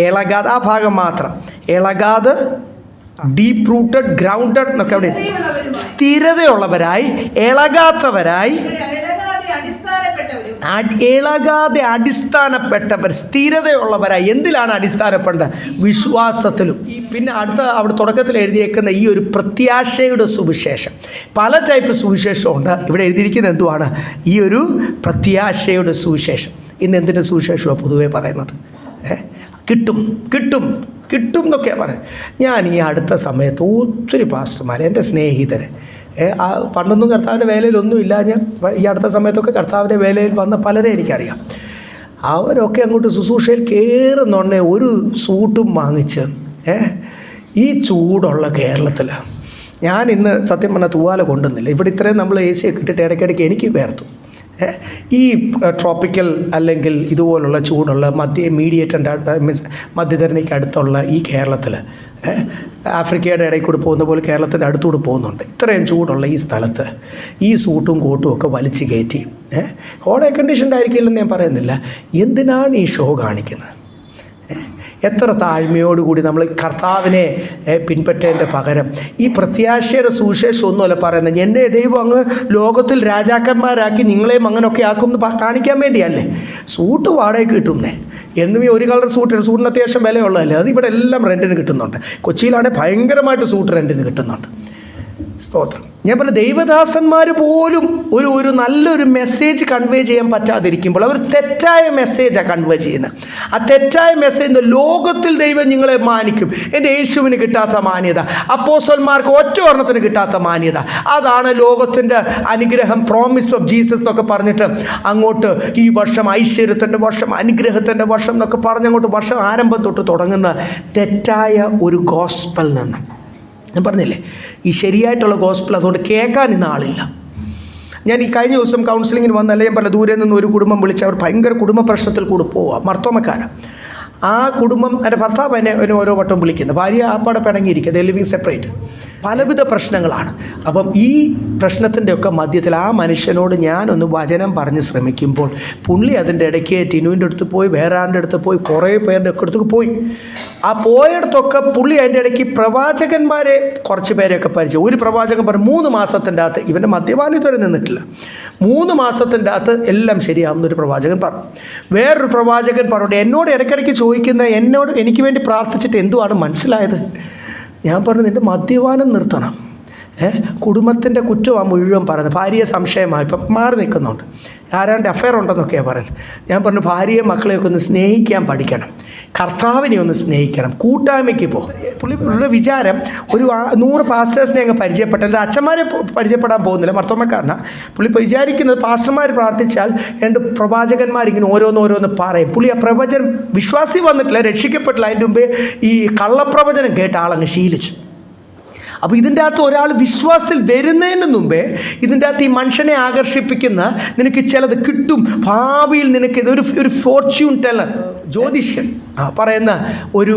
ഇളകാതെ ആ ഭാഗം മാത്രം ഇളകാതെ, ഡീപ്പ് റൂട്ടഡ്, ഗ്രൗണ്ടഡ് എന്നൊക്കെ അവിടെ സ്ഥിരതയുള്ളവരായി, ഇളകാത്തവരായി, ഇളകാതെ അടിസ്ഥാനപ്പെട്ടവർ, സ്ഥിരതയുള്ളവരായി. എന്തിലാണ് അടിസ്ഥാനപ്പെട്ടത്? വിശ്വാസത്തിലും. പിന്നെ അവിടെ തുടക്കത്തിൽ എഴുതിയേക്കുന്ന ഈ ഒരു പ്രത്യാശയുടെ സുവിശേഷം. പല ടൈപ്പ് സുവിശേഷമുണ്ട്. ഇവിടെ എഴുതിയിരിക്കുന്നത് എന്തുവാണ്? ഈ ഒരു പ്രത്യാശയുടെ സുവിശേഷം. ഇന്ന് എന്തിൻ്റെ സുവിശേഷമാണ് പൊതുവേ പറയുന്നത്? കിട്ടും എന്നൊക്കെയാണ് പറയുന്നത്. ഞാൻ ഈ അടുത്ത സമയത്ത് ഒത്തിരി പാസ്റ്റർമാർ, എൻ്റെ സ്നേഹിതർ, പണ്ടൊന്നും കർത്താവിൻ്റെ വേലയിലൊന്നുമില്ല. ഞാൻ ഈ അടുത്ത സമയത്തൊക്കെ കർത്താവിൻ്റെ വേലയിൽ വന്ന പലരെ എനിക്കറിയാം. അവരൊക്കെ അങ്ങോട്ട് ശുശ്രൂഷയിൽ കയറുന്നുണ്ടെ ഒരു സൂട്ടും വാങ്ങിച്ച് ഈ ചൂടുള്ള കേരളത്തിൽ ഞാൻ ഇന്ന് സത്യം പറഞ്ഞാൽ തൂവാല കൊണ്ടുവന്നില്ല. ഇവിടെ ഇത്രയും നമ്മൾ AC ഒക്കെ ഇട്ടിട്ട് ഇടയ്ക്കിടയ്ക്ക് എനിക്ക് വേർത്തു. ഈ ട്രോപ്പിക്കൽ അല്ലെങ്കിൽ ഇതുപോലുള്ള ചൂടുള്ള മീഡിയേറ്ററിൻ്റെ മധ്യധരണിക്ക് അടുത്തുള്ള ഈ കേരളത്തിൽ, ആഫ്രിക്കയുടെ ഇടയിൽ കൂടി പോകുന്ന പോലെ കേരളത്തിൻ്റെ അടുത്തുകൂടി പോകുന്നുണ്ട്. ഇത്രയും ചൂടുള്ള ഈ സ്ഥലത്ത് ഈ സൂട്ടും കോട്ടും ഒക്കെ വലിച്ചു കയറ്റി, ഹോൾ എയർ കണ്ടീഷൻഡ് ആയിരിക്കില്ലെന്ന് ഞാൻ പറയുന്നില്ല. എന്തിനാണ് ഈ ഷോ കാണിക്കുന്നത്? എത്ര താഴ്മയോടുകൂടി നമ്മൾ കർത്താവിനെ പിൻപറ്റേൻ്റെ പകരം ഈ പ്രത്യാശയുടെ സുവിശേഷം ഒന്നുമല്ല പറയുന്നത്. എൻ്റെ ദൈവം അങ്ങ് ലോകത്തിൽ രാജാക്കന്മാരാക്കി നിങ്ങളെയും അങ്ങനെയൊക്കെ ആക്കും എന്ന് കാണിക്കാൻ വേണ്ടിയല്ലേ. സൂട്ട് വാടകയ്ക്ക് കിട്ടുന്നേ. എന്നും ഈ ഒരു കളർ സൂട്ടിന് അത്യാവശ്യം വിലയുള്ളതല്ലേ. അത് ഇവിടെ എല്ലാം റെൻറ്റിന് കിട്ടുന്നുണ്ട്. കൊച്ചിയിലാണെങ്കിൽ ഭയങ്കരമായിട്ട് സൂട്ട് റെൻറ്റിന് കിട്ടുന്നുണ്ട്. സ്തോത്രം. ഞാൻ പറഞ്ഞ ദൈവദാസന്മാർ പോലും ഒരു നല്ലൊരു മെസ്സേജ് കൺവേ ചെയ്യാൻ പറ്റാതിരിക്കുമ്പോൾ അവർ തെറ്റായ മെസ്സേജാണ് കൺവേ ചെയ്യുന്നത്. ആ തെറ്റായ മെസ്സേജ് ലോകത്തിൽ ദൈവം നിങ്ങളെ മാനിക്കും. എൻ്റെ യേശുവിന് കിട്ടാത്ത മാന്യത, അപ്പോസ്തലന്മാർക്ക് ഒറ്റ ഒരെണ്ണത്തിന് കിട്ടാത്ത മാന്യത, അതാണ് ലോകത്തിൻ്റെ അനുഗ്രഹം, പ്രോമിസ് ഓഫ് ജീസസ് എന്നൊക്കെ പറഞ്ഞിട്ട് അങ്ങോട്ട് ഈ വർഷം ഐശ്വര്യത്തിൻ്റെ വർഷം, അനുഗ്രഹത്തിൻ്റെ വർഷം എന്നൊക്കെ പറഞ്ഞങ്ങോട്ട് വർഷം ആരംഭം തൊട്ട് തുടങ്ങുന്ന തെറ്റായ ഒരു ഗോസ്പൽ നിന്ന്. ഞാൻ പറഞ്ഞില്ലേ ഈ ശരിയായിട്ടുള്ള ഗോസ്പൽ അതുകൊണ്ട് കേൾക്കാൻ ഇന്ന് ആളില്ല. ഞാൻ ഈ കഴിഞ്ഞ ദിവസം കൗൺസിലിങ്ങിന് വന്നല്ലേ ഞാൻ പറഞ്ഞ ദൂരെ നിന്ന് ഒരു കുടുംബം വിളിച്ച് അവർ ഭയങ്കര കുടുംബ പ്രശ്നത്തിൽ കൂടെ പോവുക, മർത്തോമക്കാരാണ്. ആ കുടുംബം എൻ്റെ ഭർത്താവ് എന്നെ ഓരോ വട്ടം വിളിക്കുന്നത്, ഭാര്യ ആപ്പാടെ പിണങ്ങിയിരിക്കുക, ലിവിങ് സെപ്പറേറ്റ്, പലവിധ പ്രശ്നങ്ങളാണ്. അപ്പം ഈ പ്രശ്നത്തിൻ്റെയൊക്കെ മധ്യത്തിൽ ആ മനുഷ്യനോട് ഞാനൊന്ന് വചനം പറഞ്ഞ് ശ്രമിക്കുമ്പോൾ പുള്ളി അതിൻ്റെ ഇടയ്ക്ക് ടിനുവിൻ്റെ അടുത്ത് പോയി, വേറെ ആരുടെ അടുത്ത് പോയി, കുറേ പേരുടെ ഒക്കെ അടുത്ത് പോയി. ആ പോയടത്തൊക്കെ പുള്ളി അതിൻ്റെ ഇടയ്ക്ക് പ്രവാചകന്മാരെ കുറച്ച് പേരെയൊക്കെ പരിചയം. ഒരു പ്രവാചകൻ പറഞ്ഞു 3 മാസത്തിൻ്റെ അകത്ത്, ഇവൻ്റെ മദ്യപാനം ഇതുവരെ നിന്നിട്ടില്ല, 3 മാസത്തിൻ്റെ അകത്ത് എല്ലാം ശരിയാവുന്നൊരു പ്രവാചകൻ പറഞ്ഞു. വേറൊരു പ്രവാചകൻ പറഞ്ഞു, എന്നോട് ഇടയ്ക്കിടയ്ക്ക് ചോദിക്കുന്ന, എനിക്ക് വേണ്ടി പ്രാർത്ഥിച്ചിട്ട് എന്തുവാണ് മനസ്സിലായത്? ഞാൻ പറഞ്ഞു, നിൻ്റെ മദ്യപാനം നിർത്തണം. കുടുംബത്തിൻ്റെ കുറ്റമാണ് മുഴുവൻ പറയുന്നത്. ഭാര്യയെ സംശയമായി ഇപ്പം മാറി നിൽക്കുന്നുണ്ട്, ആരാണ്ട് അഫെയർ ഉണ്ടെന്നൊക്കെയാണ് പറയുന്നത്. ഞാൻ പറഞ്ഞു, ഭാര്യയെ മക്കളെയൊക്കെ ഒന്ന് സ്നേഹിക്കാൻ പഠിക്കണം, കർത്താവിനെ ഒന്ന് സ്നേഹിക്കണം, കൂട്ടായ്മയ്ക്ക് പോകും. പുള്ളിയുടെ വിചാരം ഒരു 100 പാസ്റ്റേഴ്സിനെ അങ്ങ് പരിചയപ്പെട്ട, എൻ്റെ അച്ഛന്മാരെ പരിചയപ്പെടാൻ പോകുന്നില്ല, മർത്തോമക്കാരനാണ്. പുള്ളി ഇപ്പോൾ വിചാരിക്കുന്നത് പാസ്റ്റർമാർ പ്രാർത്ഥിച്ചാൽ 2 പ്രവാചകന്മാരിങ്ങനെ ഓരോന്നോരോന്ന് പറയും. പുള്ളി ആ പ്രവചനം വിശ്വാസി വന്നിട്ടില്ല, രക്ഷിക്കപ്പെട്ടില്ല, അതിൻ്റെ മുമ്പേ ഈ കള്ളപ്രവചനം കേട്ട ആളങ്ങ് ശീലിച്ചു. അപ്പോൾ ഇതിൻ്റെ അകത്ത് ഒരാൾ വിശ്വാസത്തിൽ വരുന്നതിന് മുമ്പേ ഇതിൻ്റെ അകത്ത് ഈ മനുഷ്യനെ ആകർഷിപ്പിക്കുന്ന, നിനക്ക് ചിലത് കിട്ടും, ഭാവിയിൽ നിനക്ക് ഇതൊരു ഫോർച്യൂൺ ടെല്ലർ, ജ്യോതിഷൻ പറയുന്ന ഒരു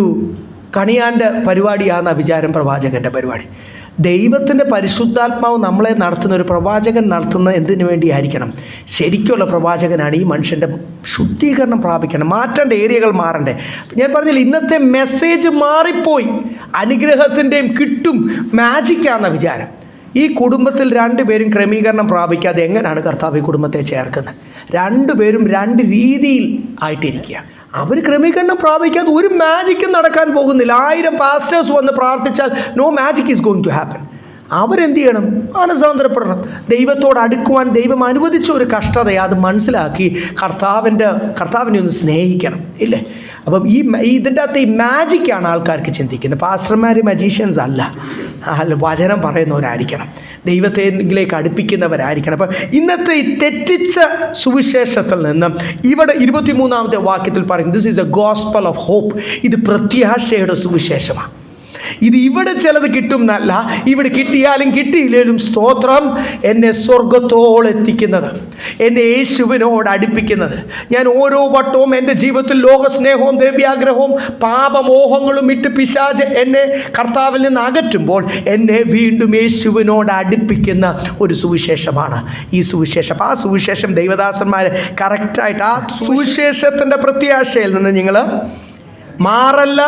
കണിയാൻ്റെ പരിപാടിയാണ് വിചാരം പ്രവാചകൻ്റെ പരിപാടി. ദൈവത്തിൻ്റെ പരിശുദ്ധാത്മാവ് നമ്മളെ നടത്തുന്ന ഒരു പ്രവാചകൻ നടത്തുന്ന എന്തിനു വേണ്ടിയായിരിക്കണം? ശരിക്കുള്ള പ്രവാചകനാണ് ഈ മനുഷ്യൻ്റെ ശുദ്ധീകരണം പ്രാപിക്കണം, മാറ്റേണ്ട ഏരിയകൾ മാറണ്ടേ. ഞാൻ പറഞ്ഞില്ല, ഇന്നത്തെ മെസ്സേജ് മാറിപ്പോയി. അനുഗ്രഹത്തിൻ്റെയും കിട്ടും മാജിക്കാണെന്ന വിചാരം. ഈ കുടുംബത്തിൽ രണ്ടുപേരും ക്രമീകരണം പ്രാപിക്കാതെ എങ്ങനെയാണ് കർത്താവ് ഈ കുടുംബത്തെ ചേർക്കുന്നത്? രണ്ടുപേരും രണ്ട് രീതിയിൽ ആയിട്ടിരിക്കുക. അവർ ക്രമീകരണം പ്രാപിക്കാതെ ഒരു മാജിക്കും നടക്കാൻ പോകുന്നില്ല. 1000 പാസ്റ്റേഴ്സ് വന്ന് പ്രാർത്ഥിച്ചാൽ no magic is going to happen. അവരെന്ത് ചെയ്യണം? മാനസാന്തരപ്പെടണം. ദൈവത്തോട് അടുക്കുവാൻ ദൈവം അനുവദിച്ച ഒരു കഷ്ടതയെ അത് മനസ്സിലാക്കി കർത്താവിനെ ഒന്ന് സ്നേഹിക്കണം, ഇല്ലേ? അപ്പം ഇതിൻ്റെ അകത്ത് ഈ മാജിക്കാണ് ആൾക്കാർക്ക് ചിന്തിക്കുന്നത്. പാസ്റ്റർമാർ മജീഷ്യൻസ് അല്ല, വചനം പറയുന്നവരായിരിക്കണം, ദൈവത്തിലേക്ക് അടുപ്പിക്കുന്നവരായിരിക്കണം. അപ്പം ഇന്നത്തെ ഈ തെറ്റിച്ച സുവിശേഷത്തിൽ നിന്നും ഇവിടെ 23-ാമത്തെ വാക്യത്തിൽ പറയും, this is a gospel of hope. ഇത് പ്രത്യാശയുടെ സുവിശേഷമാണ്. ഇത് ഇവിടെ ചിലത് കിട്ടും എന്നല്ല, ഇവിടെ കിട്ടിയാലും കിട്ടിയില്ലേലും സ്തോത്രം, എന്നെ സ്വർഗത്തോളം എത്തിക്കുന്നത്, എന്നെ യേശുവിനോട് അടുപ്പിക്കുന്നത്. ഞാൻ ഓരോ വട്ടവും എൻ്റെ ജീവിതത്തിൽ ലോകസ്നേഹവും ദ്രവ്യാഗ്രഹവും പാപമോഹങ്ങളും ഇട്ട് പിശാച് എന്നെ കർത്താവിൽ നിന്ന് അകറ്റുമ്പോൾ എന്നെ വീണ്ടും യേശുവിനോട് അടുപ്പിക്കുന്ന ഒരു സുവിശേഷമാണ് ഈ സുവിശേഷം. അപ്പോൾ ആ സുവിശേഷം ദൈവദാസന്മാർ കറക്റ്റായിട്ട് ആ സുവിശേഷത്തിൻ്റെ പ്രത്യാശയിൽ നിന്ന് നിങ്ങൾ മാറല്ല.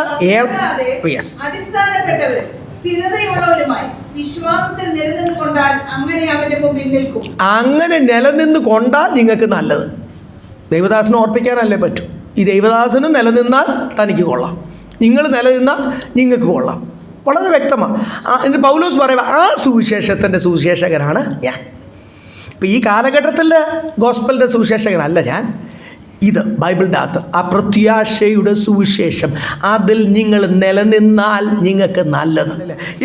അടിസ്ഥാനപ്പെട്ടവരും സ്ഥിരതയുള്ളവരുമായി വിശ്വാസത്തിൽ നിലനിന്നുകൊണ്ടാൽ അങ്ങനെ അവന്റെ മുമ്പിൽ നിൽക്കും. അങ്ങനെ നിലനിന്ന് കൊണ്ടാൽ നിങ്ങൾക്ക് നല്ലത്. ദൈവദാസനെ ഓർപ്പിക്കാനല്ലേ പറ്റൂ. ഈ ദൈവദാസനും നിലനിന്നാൽ തനിക്ക് കൊള്ളാം, നിങ്ങൾ നിലനിന്നാൽ നിങ്ങൾക്ക് കൊള്ളാം. വളരെ വ്യക്തമാണ്. എന്നിട്ട് പൗലോസ് പറയുക, ആ സുവിശേഷത്തിൻ്റെ സുവിശേഷകനാണ് ഞാൻ. ഇപ്പം ഈ കാലഘട്ടത്തിലെ ഗോസ്പലിൻ്റെ സുവിശേഷകനല്ല ഞാൻ. ഇത് ബൈബിളിൻ്റെ അകത്ത് ആ പ്രത്യാശയുടെ സുവിശേഷം, അതിൽ നിങ്ങൾ നിലനിന്നാൽ നിങ്ങൾക്ക് നല്ലത്.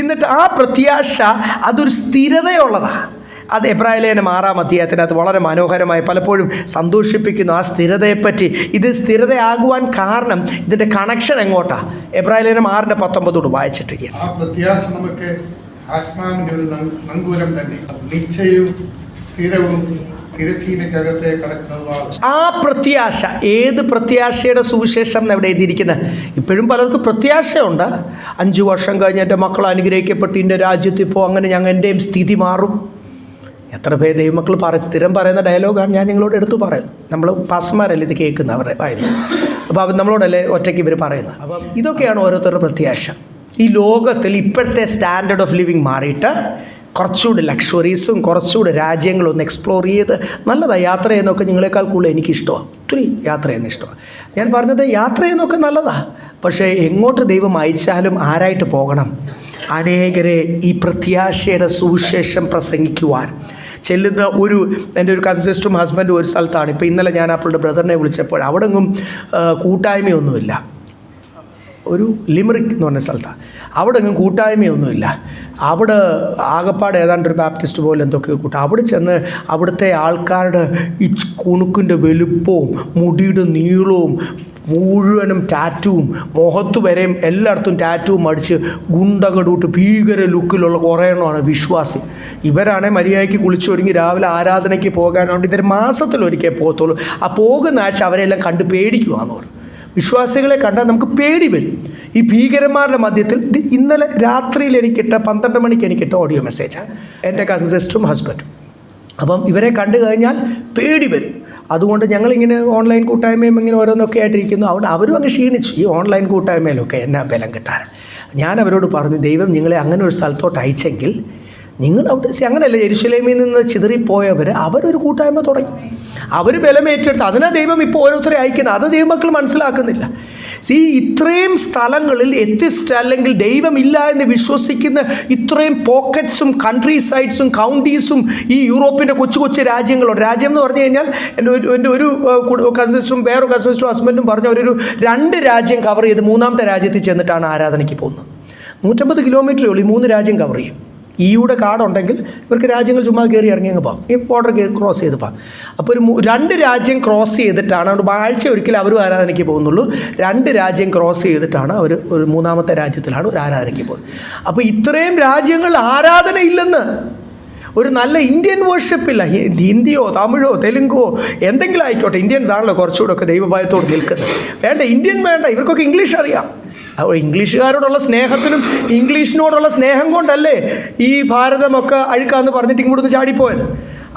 എന്നിട്ട് ആ പ്രത്യാശ അതൊരു സ്ഥിരതയുള്ളതാണ്. അത് എബ്രായലേഖനം 6-ാം അധ്യായത്തിനകത്ത് വളരെ മനോഹരമായി പലപ്പോഴും സന്തോഷിപ്പിക്കുന്നു ആ സ്ഥിരതയെപ്പറ്റി. ഇത് സ്ഥിരതയാകുവാൻ കാരണം ഇതിൻ്റെ കണക്ഷൻ എങ്ങോട്ടാണ്? എബ്രായലേഖനം 6:19 വായിച്ചിട്ടിരിക്കുക. ആ പ്രത്യാശ നമുക്ക് ആത്മാവിൻ്റെ ഒരു നങ്കൂരം തന്നെ, നിശ്ചയവും സ്ഥിരവും ആ പ്രത്യാശ. ഏത് പ്രത്യാശയുടെ സുവിശേഷം എവിടെ എഴുതിയിരിക്കുന്നത്? ഇപ്പോഴും പലർക്കും പ്രത്യാശയുണ്ട്. 5 വർഷം കഴിഞ്ഞ് എൻ്റെ മക്കൾ അനുഗ്രഹിക്കപ്പെട്ട് എൻ്റെ രാജ്യത്തിൽ ഇപ്പോൾ അങ്ങനെ എൻ്റെയും സ്ഥിതി മാറും. എത്ര പേര് ദൈവമക്കൾ സ്ഥിരം പറയുന്ന ഡയലോഗാണ് ഞാൻ നിങ്ങളോട് എടുത്തു പറയും. നമ്മൾ പാസ്റ്റർമാരല്ലേ ഇത് കേൾക്കുന്നവരുടെ വായന. അപ്പോൾ അവർ നമ്മളോടല്ലേ ഒറ്റയ്ക്ക് ഇവർ പറയുന്നത്. അപ്പം ഇതൊക്കെയാണ് ഓരോരുത്തരുടെ പ്രത്യാശ. ഈ ലോകത്തിൽ ഇപ്പോഴത്തെ സ്റ്റാൻഡേർഡ് ഓഫ് ലിവിങ് മാറിയിട്ട് കുറച്ചുകൂടി ലക്ഷറീസും കുറച്ചുകൂടി രാജ്യങ്ങളും ഒന്ന് എക്സ്പ്ലോർ ചെയ്ത് നല്ലതാണ്. യാത്ര ചെയ്യുന്നതൊക്കെ നിങ്ങളെക്കാൾ കൂടുതൽ എനിക്കിഷ്ടമാണ്. ഒത്തിരി യാത്ര ചെയ്യുന്ന ഇഷ്ടമാണ്. ഞാൻ പറഞ്ഞത് യാത്ര ചെയ്യുന്നതൊക്കെ നല്ലതാണ്. പക്ഷേ എങ്ങോട്ട് ദൈവം അയച്ചാലും ആരായിട്ട് പോകണം? അനേകരെ ഈ പ്രത്യാശയുടെ സുവിശേഷം പ്രസംഗിക്കുവാൻ ചെല്ലുന്ന എൻ്റെ ഒരു കസിൻ സിസ്റ്ററും ഹസ്ബൻഡും ഒരു സ്ഥലത്താണ്. ഇപ്പോൾ ഇന്നലെ ഞാൻ അവളുടെ ബ്രദറിനെ വിളിച്ചപ്പോൾ അവിടെ എങ്ങും കൂട്ടായ്മയൊന്നുമില്ല. ഒരു ലിമറിക് എന്ന് പറഞ്ഞ സ്ഥലത്താണ്. അവിടെ എങ്ങും കൂട്ടായ്മയൊന്നുമില്ല. അവിടെ ആകപ്പാട് ഏതാണ്ട് ഒരു ബാപ്റ്റിസ്റ്റ് പോലെ എന്തൊക്കെ കൂട്ടം. അവിടെ ചെന്ന് അവിടുത്തെ ആൾക്കാരുടെ ഈ കുണുക്കിൻ്റെ വലുപ്പവും മുടിയുടെ നീളവും മുഴുവനും ടാറ്റുവും, മുഖത്ത് വരെയും എല്ലായിടത്തും ടാറ്റുവും അടിച്ച് ഗുണ്ടകടൂട്ട് ഭീകര ലുക്കിലുള്ള കുറേ എണ്ണമാണ് വിശ്വാസി. ഇവരാണെങ്കിൽ മര്യാദയ്ക്ക് കുളിച്ചൊരുങ്ങി രാവിലെ ആരാധനയ്ക്ക് പോകാനുണ്ട്. ഇവർ മാസത്തിലൊരിക്കൽ പോകത്തുള്ളൂ. ആ പോകുന്ന ആഴ്ച അവരെല്ലാം കണ്ട് പേടിക്കുവാന്ന് പറയും. വിശ്വാസികളെ കണ്ടാൽ നമുക്ക് പേടി വരും. ഈ ഭീകരന്മാരുടെ മധ്യത്തിൽ ഇത് ഇന്നലെ രാത്രിയിൽ എനിക്കിട്ട 12 മണിക്ക് എനിക്കിട്ട ഓഡിയോ മെസ്സേജാണ് എൻ്റെ കസിൻ സിസ്റ്ററും ഹസ്ബൻഡും. അപ്പം ഇവരെ കണ്ടു കഴിഞ്ഞാൽ പേടി വരും. അതുകൊണ്ട് ഞങ്ങളിങ്ങനെ ഓൺലൈൻ കൂട്ടായ്മയും ഇങ്ങനെ ഓരോന്നൊക്കെ ആയിട്ടിരിക്കുന്നു. അവിടെ അവരും അങ്ങ് ക്ഷീണിച്ചു. ഈ ഓൺലൈൻ കൂട്ടായ്മയിലൊക്കെ എന്നാ ബലം കിട്ടാൻ. ഞാൻ അവരോട് പറഞ്ഞു, ദൈവം നിങ്ങളെ അങ്ങനെ ഒരു സ്ഥലത്തോട്ട് അയച്ചെങ്കിൽ നിങ്ങൾ അവിടെ അങ്ങനെയല്ല. യെരുശലേമിൽ നിന്ന് ചിതറിപ്പോയവർ അവരൊരു കൂട്ടായ്മ തുടങ്ങി, അവർ ബലമേറ്റെടുത്ത്. അതിനാ ദൈവം ഇപ്പോൾ ഓരോരുത്തരെ അയക്കുന്നത്. അത് ദൈവമക്കൾ മനസ്സിലാക്കുന്നില്ല. ഇത്രയും സ്ഥലങ്ങളിൽ എത്തിസ്റ്റ് അല്ലെങ്കിൽ ദൈവമില്ല എന്ന് വിശ്വസിക്കുന്ന ഇത്രയും പോക്കറ്റ്സും കൺട്രി സൈഡ്സും കൗണ്ടീസും ഈ യൂറോപ്പിൻ്റെ കൊച്ചു കൊച്ചു രാജ്യങ്ങളുണ്ട്. രാജ്യം എന്ന് പറഞ്ഞു കഴിഞ്ഞാൽ എൻ്റെ ഒരു കസിസ്റ്ററും വേറൊരു കസിസ്റ്ററും ഹസ്ബൻഡും പറഞ്ഞ ഒരു 2 രാജ്യം കവർ ചെയ്ത് 3-ാമത്തെ രാജ്യത്തിൽ ചെന്നിട്ടാണ് ആരാധനയ്ക്ക് പോകുന്നത്. 150 കിലോമീറ്ററേ ഉള്ളൂ. ഈ 3 രാജ്യം കവർ ചെയ്യും. ഇയുടെ കാർഡുണ്ടെങ്കിൽ ഇവർക്ക് രാജ്യങ്ങൾ ചുമ്മാ കയറി ഇറങ്ങി അങ്ങ് പോകാം. ഈ ബോർഡർ ക്രോസ് ചെയ്ത് പോകാം. അപ്പോൾ ഒരു 2 രാജ്യം ക്രോസ് ചെയ്തിട്ടാണ് അവർ ആഴ്ച ഒരിക്കലും അവരും ആരാധനയ്ക്ക് പോകുന്നുള്ളൂ. 2 രാജ്യം ക്രോസ് ചെയ്തിട്ടാണ് അവർ ഒരു 3-ാമത്തെ രാജ്യത്തിലാണ് ഒരു ആരാധനയ്ക്ക് പോകുന്നത്. അപ്പോൾ ഇത്രയും രാജ്യങ്ങൾ ആരാധന ഇല്ലെന്ന്. ഒരു നല്ല ഇന്ത്യൻ വർഷിപ്പില്ല. ഹിന്ദിയോ തമിഴോ തെലുങ്കോ എന്തെങ്കിലും ആയിക്കോട്ടെ. ഇന്ത്യൻസ് ആണല്ലോ കുറച്ചുകൂടെ ഒക്കെ ദൈവഭയത്തോട് നിൽക്കുന്നത്. വേണ്ട, ഇന്ത്യൻ വേണ്ട, ഇവർക്കൊക്കെ ഇംഗ്ലീഷ് അറിയാം. ഇംഗ്ലീഷുകാരോടുള്ള സ്നേഹത്തിനും ഇംഗ്ലീഷിനോടുള്ള സ്നേഹം കൊണ്ടല്ലേ ഈ ഭാരതമൊക്കെ അഴുക്കാന്ന് പറഞ്ഞിട്ട് ഇങ്ങോട്ട് ചാടിപ്പോയത്.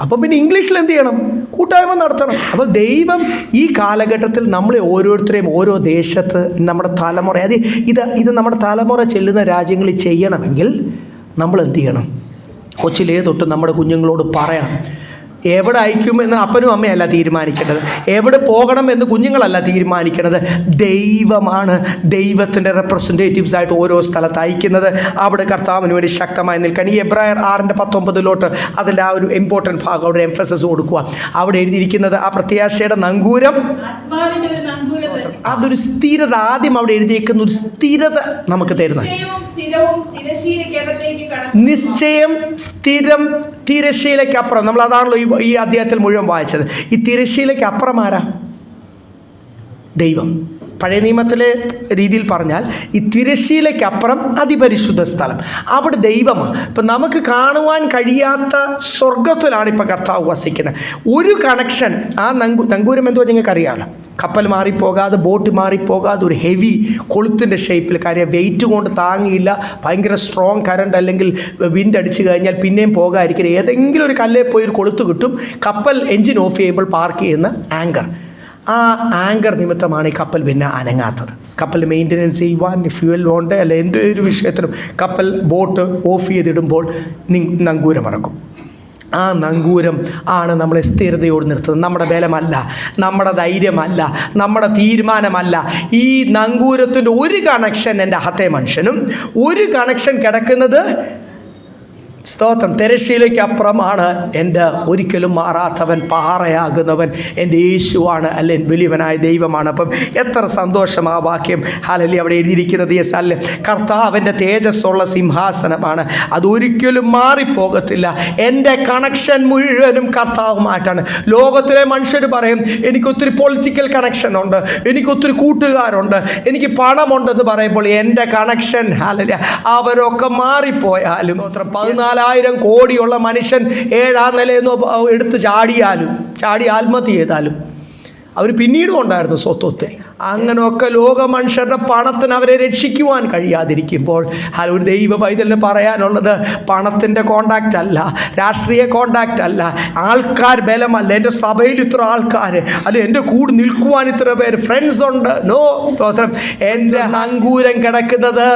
അപ്പം പിന്നെ ഇംഗ്ലീഷിൽ എന്ത് ചെയ്യണം? കൂട്ടായ്മ നടത്തണം. അപ്പോൾ ദൈവം ഈ കാലഘട്ടത്തിൽ നമ്മളെ ഓരോരുത്തരെയും ഓരോ ദേശത്ത് നമ്മുടെ തലമുറ ഇത് നമ്മുടെ തലമുറ ചെല്ലുന്ന രാജ്യങ്ങളിൽ ചെയ്യണമെങ്കിൽ നമ്മൾ എന്ത് ചെയ്യണം? കൊച്ചിലേ തൊട്ട് നമ്മുടെ കുഞ്ഞുങ്ങളോട് പറയണം. എവിടെ അയക്കുമെന്ന് അപ്പനും അമ്മയല്ല തീരുമാനിക്കേണ്ടത്, എവിടെ പോകണമെന്ന് കുഞ്ഞുങ്ങളല്ല തീരുമാനിക്കേണ്ടത്. ദൈവമാണ് ദൈവത്തിൻ്റെ റെപ്രസെൻറ്റേറ്റീവ്സ് ആയിട്ട് ഓരോ സ്ഥലത്ത് അയക്കുന്നത്. അവിടെ കർത്താവിന് വേണ്ടി ശക്തമായി നിൽക്കാൻ ഈ എബ്രായർ 6:19 അതിൻ്റെ ആ ഒരു ഇമ്പോർട്ടൻറ്റ് ഭാഗം അവിടെ എംഫസിസ് കൊടുക്കുക. അവിടെ എഴുതിയിരിക്കുന്നത് ആ പ്രത്യാശയുടെ നങ്കൂരം, അതൊരു സ്ഥിരത. ആദ്യം അവിടെ എഴുതിയേക്കുന്ന ഒരു സ്ഥിരത നമുക്ക് തരുന്നത്. നിശ്ചയം, സ്ഥിരം, തിരശ്ശീലയ്ക്കപ്പുറം. നമ്മൾ അതാണല്ലോ ഈ അധ്യായത്തിൽ മുഴുവൻ വായിച്ചത്. ഈ തിരശ്ശീലയ്ക്കപ്പുറം ആരാ? ദൈവം. പഴയ നിയമത്തിലെ രീതിയിൽ പറഞ്ഞാൽ ഈ തിരശ്ശീലയ്ക്കപ്പുറം അതിപരിശുദ്ധ സ്ഥലം, അവിടെ ദൈവമാണ്. ഇപ്പം നമുക്ക് കാണുവാൻ കഴിയാത്ത സ്വർഗത്തിലാണ് ഇപ്പം കർത്താവ് വസിക്കുന്നത്. ഒരു കണക്ഷൻ, ആ നങ്കൂരം എന്തോ നിങ്ങൾക്കറിയാമല്ലോ, കപ്പൽ മാറിപ്പോകാതെ, ബോട്ട് മാറിപ്പോകാതെ, ഒരു ഹെവി കൊളുത്തിൻ്റെ ഷേപ്പിൽ. കാര്യം വെയിറ്റ് കൊണ്ട് താങ്ങിയില്ല, ഭയങ്കര സ്ട്രോങ് കറണ്ട് അല്ലെങ്കിൽ വിൻഡ് അടിച്ചു കഴിഞ്ഞാൽ പിന്നെയും പോകാതിരിക്കുന്നത് ഏതെങ്കിലും ഒരു കല്ലേ പോയി ഒരു കൊളുത്ത് കിട്ടും. കപ്പൽ എൻജിൻ ഓഫ് ചെയ്യുമ്പോൾ പാർക്ക് ചെയ്യുന്ന ആങ്കർ, ആ ആങ്കർ നിമിത്തമാണ് ഈ കപ്പൽ പിന്നെ അനങ്ങാത്തത്. കപ്പൽ മെയിൻ്റനൻസ് ചെയ്യുവാൻ, ഫ്യൂവൽ കൊണ്ട് അല്ല എന്തൊരു വിഷയത്തിലും കപ്പൽ ബോട്ട് ഓഫ് ചെയ്തിടുമ്പോൾ നങ്കൂരം ഇറക്കും. ആ നങ്കൂരം ആണ് നമ്മളെ സ്ഥിരതയോട് നിർത്തുന്നത്. നമ്മുടെ ബലമല്ല, നമ്മുടെ ധൈര്യമല്ല, നമ്മുടെ തീരുമാനമല്ല. ഈ നങ്കൂരത്തിൻ്റെ ഒരു കണക്ഷൻ എൻ്റെ അഹത്തെ മനുഷ്യനും, ഒരു കണക്ഷൻ കിടക്കുന്നത് സ്തോത്രം തിരശ്ശീലയ്ക്ക് അപ്പുറമാണ്. എൻ്റെ ഒരിക്കലും മാറാത്തവൻ, പാറയാകുന്നവൻ എൻ്റെ യേശുവാണ്, അല്ലെ വലിയവനായ ദൈവമാണ്. അപ്പം എത്ര സന്തോഷം ആ വാക്യം. ഹല്ലേലൂയ. അവിടെ എഴുതിയിരിക്കുന്നത് യെസ്, കർത്താവിൻ്റെ തേജസ്സുള്ള സിംഹാസനമാണ്, അതൊരിക്കലും മാറിപ്പോകത്തില്ല. എൻ്റെ കണക്ഷൻ മുഴുവനും കർത്താവുമായിട്ടാണ്. ലോകത്തിലെ മനുഷ്യർ പറയും എനിക്കൊത്തിരി പൊളിറ്റിക്കൽ കണക്ഷൻ ഉണ്ട്, എനിക്കൊത്തിരി കൂട്ടുകാരുണ്ട്, എനിക്ക് പണമുണ്ടെന്ന് പറയുമ്പോൾ എൻ്റെ കണക്ഷൻ ഹല്ലേലൂയ അവരൊക്കെ മാറിപ്പോയാലും 14,000 കോടിയുള്ള മനുഷ്യൻ 7ാം നിലയെന്നോ എടുത്ത് ചാടി ആത്മഹത്യ ചെയ്താലും അവർ പിന്നീടും ഉണ്ടായിരുന്നു സ്വത്തൊത്തിരി. അങ്ങനെയൊക്കെ ലോക മനുഷ്യരുടെ പണത്തിന് അവരെ രക്ഷിക്കുവാൻ കഴിയാതിരിക്കുമ്പോൾ ഒരു ദൈവ പൈതലിന് പറയാനുള്ളത് പണത്തിൻ്റെ കോണ്ടാക്റ്റ് അല്ല, രാഷ്ട്രീയ കോണ്ടാക്റ്റ് അല്ല, ആൾക്കാർ ബലമല്ല, എൻ്റെ സഭയിൽ ഇത്ര ആൾക്കാർ അല്ലെ, എൻ്റെ കൂടെ നിൽക്കുവാൻ ഇത്ര പേര് ഫ്രണ്ട്സ് ഉണ്ട്. നോ സ്തോത്രം. എൻ്റെ നങ്കൂരം കിടക്കുന്നത്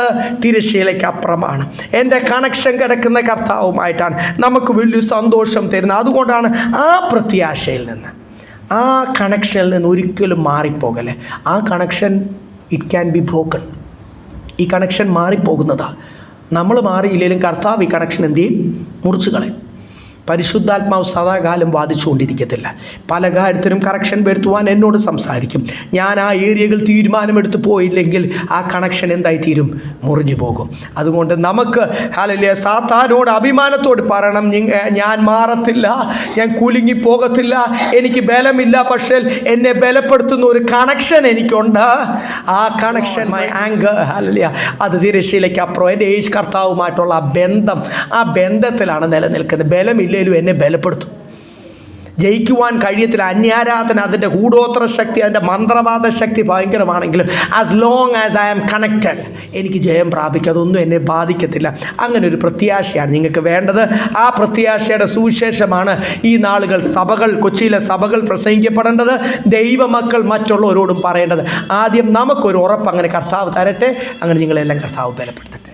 തിരശ്ശീലയ്ക്ക് അപ്പുറമാണ്. എൻ്റെ കണക്ഷൻ കിടക്കുന്ന കർത്താവുമായിട്ടാണ്. നമുക്ക് വലിയ സന്തോഷം തരുന്നത്. അതുകൊണ്ടാണ് ആ പ്രത്യാശയിൽ നിന്ന്, ആ കണക്ഷനിൽ നിന്ന് ഒരിക്കലും മാറിപ്പോകല്ലേ. ആ connection it can be broken. ഈ കണക്ഷൻ മാറിപ്പോകുന്നതാണ്. നമ്മൾ മാറിയില്ലെങ്കിലും കർത്താവ് ഈ കണക്ഷൻ എന്ത് ചെയ്യും? മുറിച്ച് കളയും. പരിശുദ്ധാത്മാവ് സദാകാലം വാദിച്ചുകൊണ്ടിരിക്കത്തില്ല. പല കാര്യത്തിനും കറക്ഷൻ വരുത്തുവാൻ എന്നോട് സംസാരിക്കും. ഞാൻ ആ ഏരിയകൾ തീരുമാനമെടുത്ത് പോയില്ലെങ്കിൽ ആ കണക്ഷൻ എന്തായിത്തീരും? മുറിഞ്ഞു പോകും. അതുകൊണ്ട് നമുക്ക് ഹല്ലേലൂയ സാത്താനോട് അഭിമാനത്തോട് പറയണം, ഞാൻ മാറത്തില്ല, ഞാൻ കുലുങ്ങിപ്പോകത്തില്ല, എനിക്ക് ബലമില്ല, പക്ഷേ എന്നെ ബലപ്പെടുത്തുന്ന ഒരു കണക്ഷൻ എനിക്കുണ്ട്. ആ കണക്ഷൻ മൈ ആങ്കർ ഹല്ലേലൂയ അത് തിരശ്ശീലയ്ക്ക് അപ്പുറം എൻ്റെ യേശു കർത്താവുമായിട്ടുള്ള ആ ബന്ധം, ആ ബന്ധത്തിലാണ് നിലനിൽക്കുന്നത്. ബലമില്ലെങ്കിലും എന്നെ ബലപ്പെടുത്തും. ജയിക്കുവാൻ കഴിയത്തില്ല. അന്യാരാധന, അതിൻ്റെ കൂടോത്ര ശക്തി, അതിൻ്റെ മന്ത്രവാദ ശക്തി ഭയങ്കരമാണെങ്കിലും as long as I am connected എനിക്ക് ജയം പ്രാപിക്കും. അതൊന്നും എന്നെ ബാധിക്കത്തില്ല. അങ്ങനെ ഒരു പ്രത്യാശയാണ് നിങ്ങൾക്ക് വേണ്ടത്. ആ പ്രത്യാശയുടെ സുവിശേഷമാണ് ഈ നാളുകൾ സഭകൾ, കൊച്ചിയിലെ സഭകൾ പ്രസംഗിക്കപ്പെടേണ്ടത്. ദൈവമക്കൾ മറ്റുള്ളവരോടും പറയേണ്ടത്. ആദ്യം നമുക്കൊരു ഉറപ്പ് അങ്ങനെ കർത്താവ് തരട്ടെ. അങ്ങനെ നിങ്ങളെല്ലാം കർത്താവ് ബലപ്പെടുത്തട്ടെ.